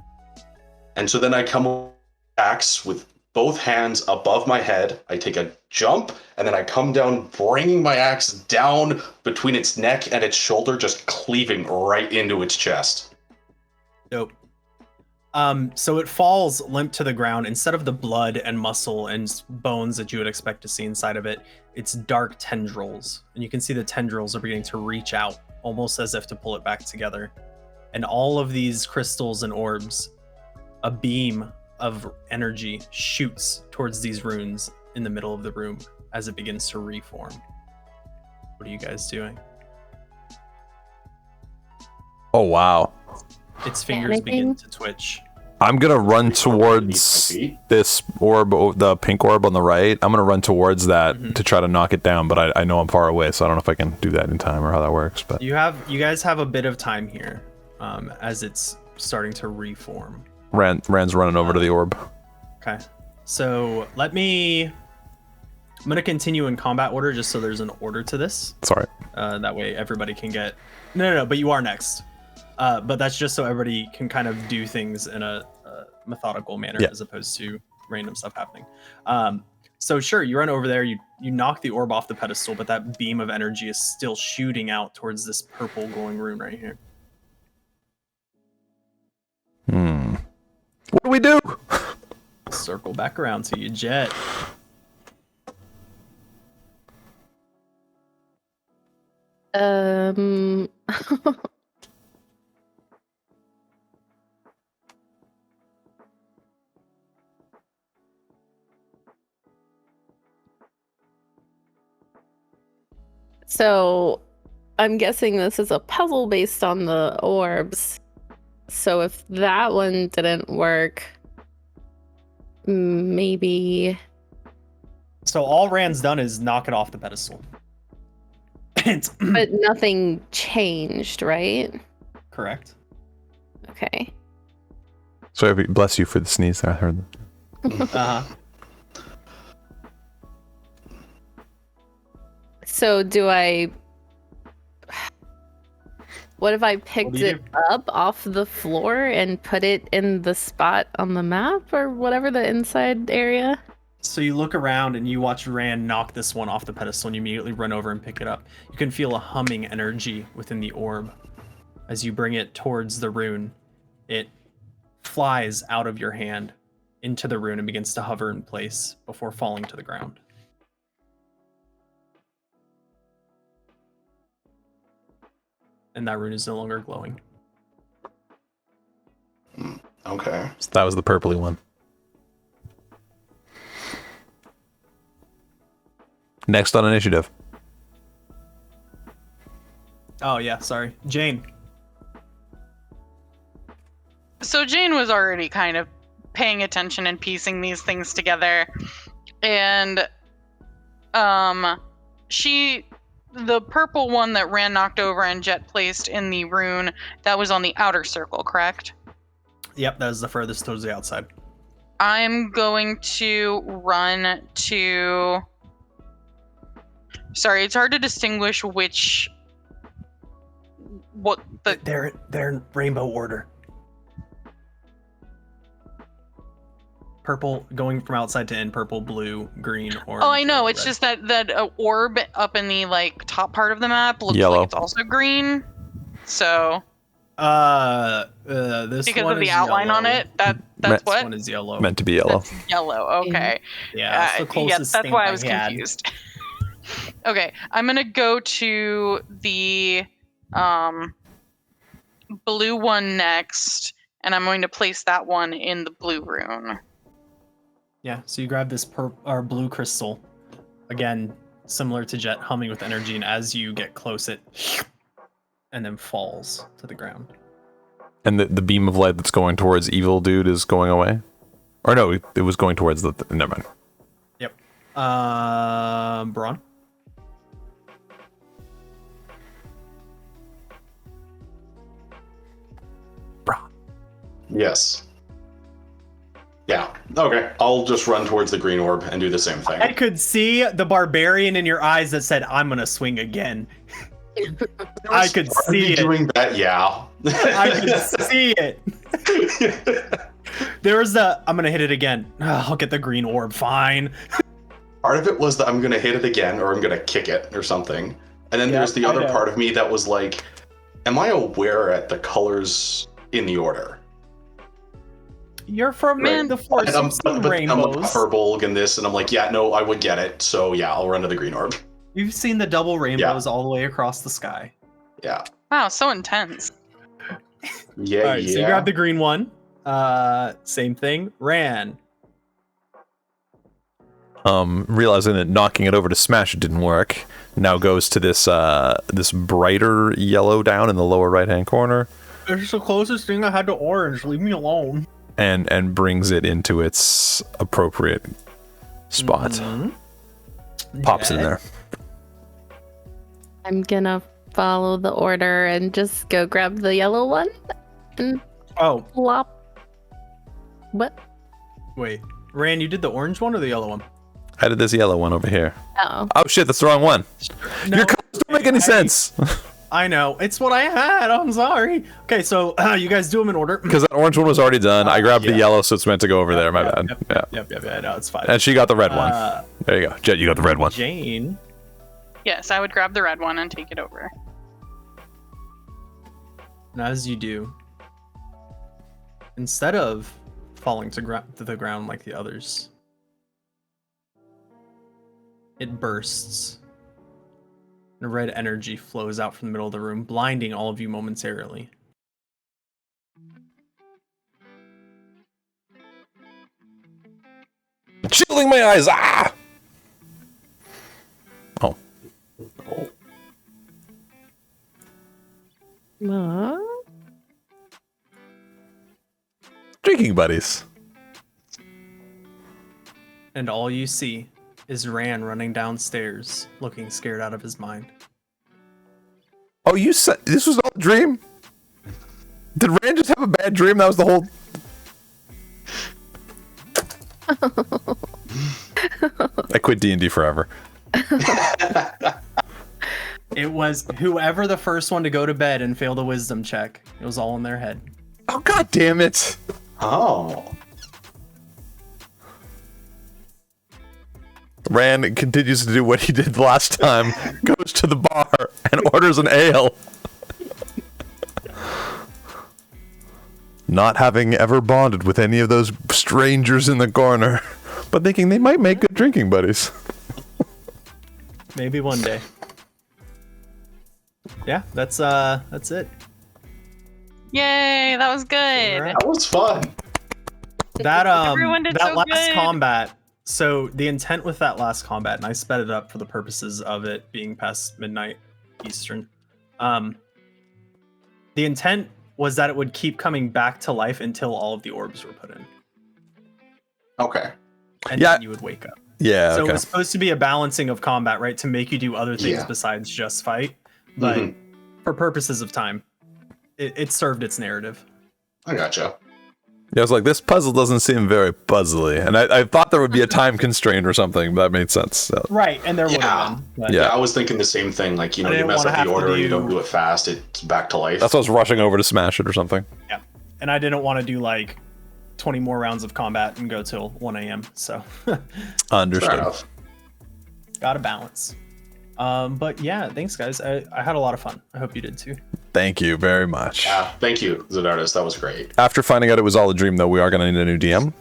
And so then I come with axe with both hands above my head. I take a jump, and then I come down, bringing my axe down between its neck and its shoulder, just cleaving right into its chest. Dope. So it falls limp to the ground. Instead of the blood and muscle and bones that you would expect to see inside of it, it's dark tendrils. And you can see the tendrils are beginning to reach out, almost as if to pull it back together. And all of these crystals and orbs, a beam of energy shoots towards these runes in the middle of the room as it begins to reform. What are you guys doing? Oh wow. Its fingers begin Panicking? to twitch. I'm gonna run Beneath my towards feet. this orb, the pink orb on the right. I'm gonna run towards that Mhm. to try to knock it down, but I know I'm far away, so I don't know if I can do that in time or how that works. But You guys have a bit of time here, as it's starting to reform. Rand's running over to the orb. Okay, so I'm gonna continue in combat order just so there's an order to this. Sorry. That way everybody can get. No, but you are next. But that's just so everybody can kind of do things in a methodical manner Yeah. as opposed to random stuff happening. So sure, you run over there, you knock the orb off the pedestal, but that beam of energy is still shooting out towards this purple glowing rune right here. What do we do? Circle back around to you, Jet. So I'm guessing this is a puzzle based on the orbs. So if that one didn't work, maybe. So all Rand's done is knock it off the pedestal. But nothing changed, right? Correct. Okay. Sorry, bless you for the sneeze there. I heard. Uh-huh. So do I... What if I picked do you it up off the floor and put it in the spot on the map or whatever, the inside area? So you look around and you watch Rand knock this one off the pedestal and you immediately run over and pick it up. You can feel a humming energy within the orb. As you bring it towards the rune, it flies out of your hand into the rune and begins to hover in place before falling to the ground. And that rune is no longer glowing. Okay. So that was the purpley one. Next on initiative. Oh yeah, sorry. Jane. So Jane was already kind of paying attention and piecing these things together. And the purple one that Rand knocked over and Jet placed in the rune, that was on the outer circle, correct? Yep, that is the furthest towards the outside. I'm going to run to... Sorry, it's hard to distinguish which... What the... They're in rainbow order. Purple, going from outside to in, purple, blue, green, orange. Oh, I know. It's red. just that orb up in the like top part of the map looks Yellow. like it's also green. So this because one of the is outline yellow. on it, that's This what. one is yellow. Meant to be yellow. That's yellow. Okay. Yeah, that's the yeah, closest that's thing why I was had. confused. Okay, I'm gonna go to the blue one next, and I'm going to place that one in the blue rune. Yeah, so you grab this blue crystal, again, similar to Jet, humming with energy, and as you get close, it and then falls to the ground. And the beam of light that's going towards evil dude is going away? Or no, it was going towards the... Never mind. Yep. Braun? Braun. Yes. Yeah. Okay. I'll just run towards the green orb and do the same thing. I could see the barbarian in your eyes that said, I'm gonna swing again. I could Are see you it. doing that? Yeah. I could see it. There was the, I'm gonna hit it again. I'll get the green orb, fine. Part of it was that I'm gonna hit it again, or I'm gonna kick it, or something. And then Yeah, there's the I other know. part of me that was like, am I aware at the colors in the order? You're from Man, the force. And You've seen I'm rainbows. like purple and this, and I'm like, yeah, no, I would get it. So yeah, I'll run to the green orb. You've seen the double rainbows all the way across the sky. Yeah. Wow, so intense. Yeah, All right, yeah. so you grab the green one. Same thing. Ran. Realizing that knocking it over to smash it didn't work, now goes to this this brighter yellow down in the lower right-hand corner, It's the closest thing I had to orange. Leave me alone. and brings it into its appropriate spot. Pops in Jet? there. I'm gonna follow the order and just go grab the yellow one and Oh, plop. What? wait. Ran, you did the orange one or the yellow one? I did this yellow one over here. Oh. Oh shit, that's the wrong one. No, Your colors don't make any sense. I know. It's what I had. I'm sorry. Okay, so you guys do them in order. Because that orange one was already done. I grabbed the yeah. yellow, so it's meant to go over there. My bad. Yep. No, it's fine. And she got the red one. There you go. Jet, you got the red one. Jane. Yes, I would grab the red one and take it over. And as you do, instead of falling to the ground like the others, it bursts. And red energy flows out from the middle of the room, blinding all of you momentarily. Shielding my eyes. Ah! Oh. What? Drinking buddies. And all you see is Ran running downstairs, looking scared out of his mind. Oh, you said this was all a dream? Did Rand just have a bad dream? That was the whole... I quit D&D forever. It was whoever the first one to go to bed and fail the wisdom check. It was all in their head. Oh, god damn it. Oh. Rand continues to do what he did last time. Goes to the bar and orders an ale. not having ever bonded with any of those strangers in the corner, but thinking they might make good drinking buddies. Maybe one day. Yeah, that's it. Yay, that was good. Alright. That was fun. That Everyone did that so last good. combat. So the intent with that last combat, and I sped it up for the purposes of it being past midnight Eastern. The intent was that it would keep coming back to life until all of the orbs were put in, Okay. and Yeah. then you would wake up. Yeah, So it okay. was supposed to be a balancing of combat, right, to make you do other things Yeah. besides just fight. But Mhm. for purposes of time, it served its narrative. I gotcha. Yeah, I was like, this puzzle doesn't seem very puzzly. And I thought there would be a time constraint or something, but that made sense. So. Right, and there would Yeah. have been. But Yeah. Yeah, I was thinking the same thing. Like, I you didn't mess wanna up have the to order, you do- don't do it fast, it's back to life. That's why I was rushing over to smash it or something. Yeah, and I didn't want to do like 20 more rounds of combat and go till 1 a.m. So Fair Understood. enough. gotta balance. But yeah, thanks guys. I had a lot of fun. I hope you did too. Thank you very much. Yeah, thank you, Zdardis. That was great. After finding out it was all a dream, though, we are going to need a new DM.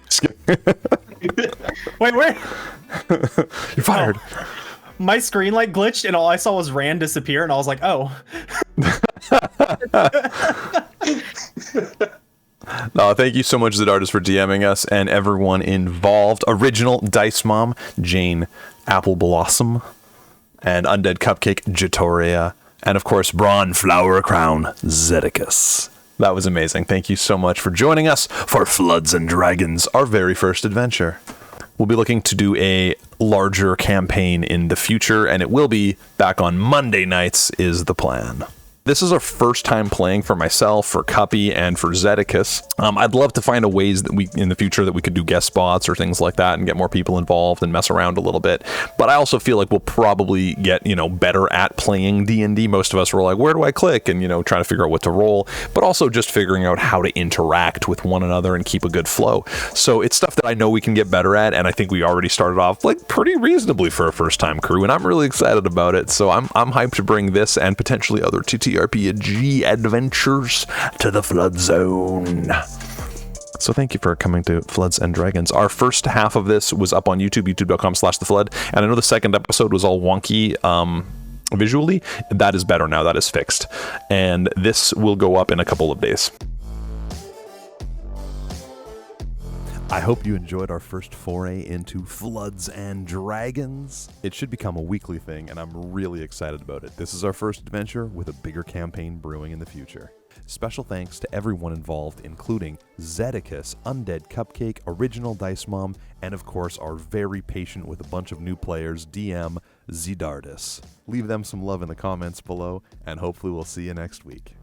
Just kidding. Wait, wait. You're fired. My screen like glitched and all I saw was Rand disappear and I was like, oh. No, thank you so much, Zdardis, for DMing us and everyone involved. Original Dice Mom, Jane Apple Blossom, and Undead Cupcake, Jatoria, and of course, Braun Flower Crown, Zedicus. That was amazing. Thank you so much for joining us for Floods and Dragons, our very first adventure. We'll be looking to do a larger campaign in the future, and it will be back on Monday nights is the plan. This is our first time playing for myself, for Cuppy, and for Zedicus. I'd love to find a ways that we, in the future, that we could do guest spots or things like that and get more people involved and mess around a little bit. But I also feel like we'll probably get, better at playing D&D. Most of us were like, where do I click? And, trying to figure out what to roll, but also just figuring out how to interact with one another and keep a good flow. So it's stuff that I know we can get better at, and I think we already started off like pretty reasonably for a first-time crew, and I'm really excited about it. So I'm hyped to bring this and potentially other TTRPG adventures to the Flood Zone. So thank you for coming to Floods and Dragons. Our first half of this was up on YouTube, youtube.com/TheFlood, and I know the second episode was all wonky visually. That is better now. That is fixed. And this will go up in a couple of days. I hope you enjoyed our first foray into Floods and Dragons. It should become a weekly thing, and I'm really excited about it. This is our first adventure with a bigger campaign brewing in the future. Special thanks to everyone involved, including Zedicus, Undead Cupcake, Original Dice Mom, and of course our very patient with a bunch of new players, DM Zdardis. Leave them some love in the comments below, and hopefully we'll see you next week.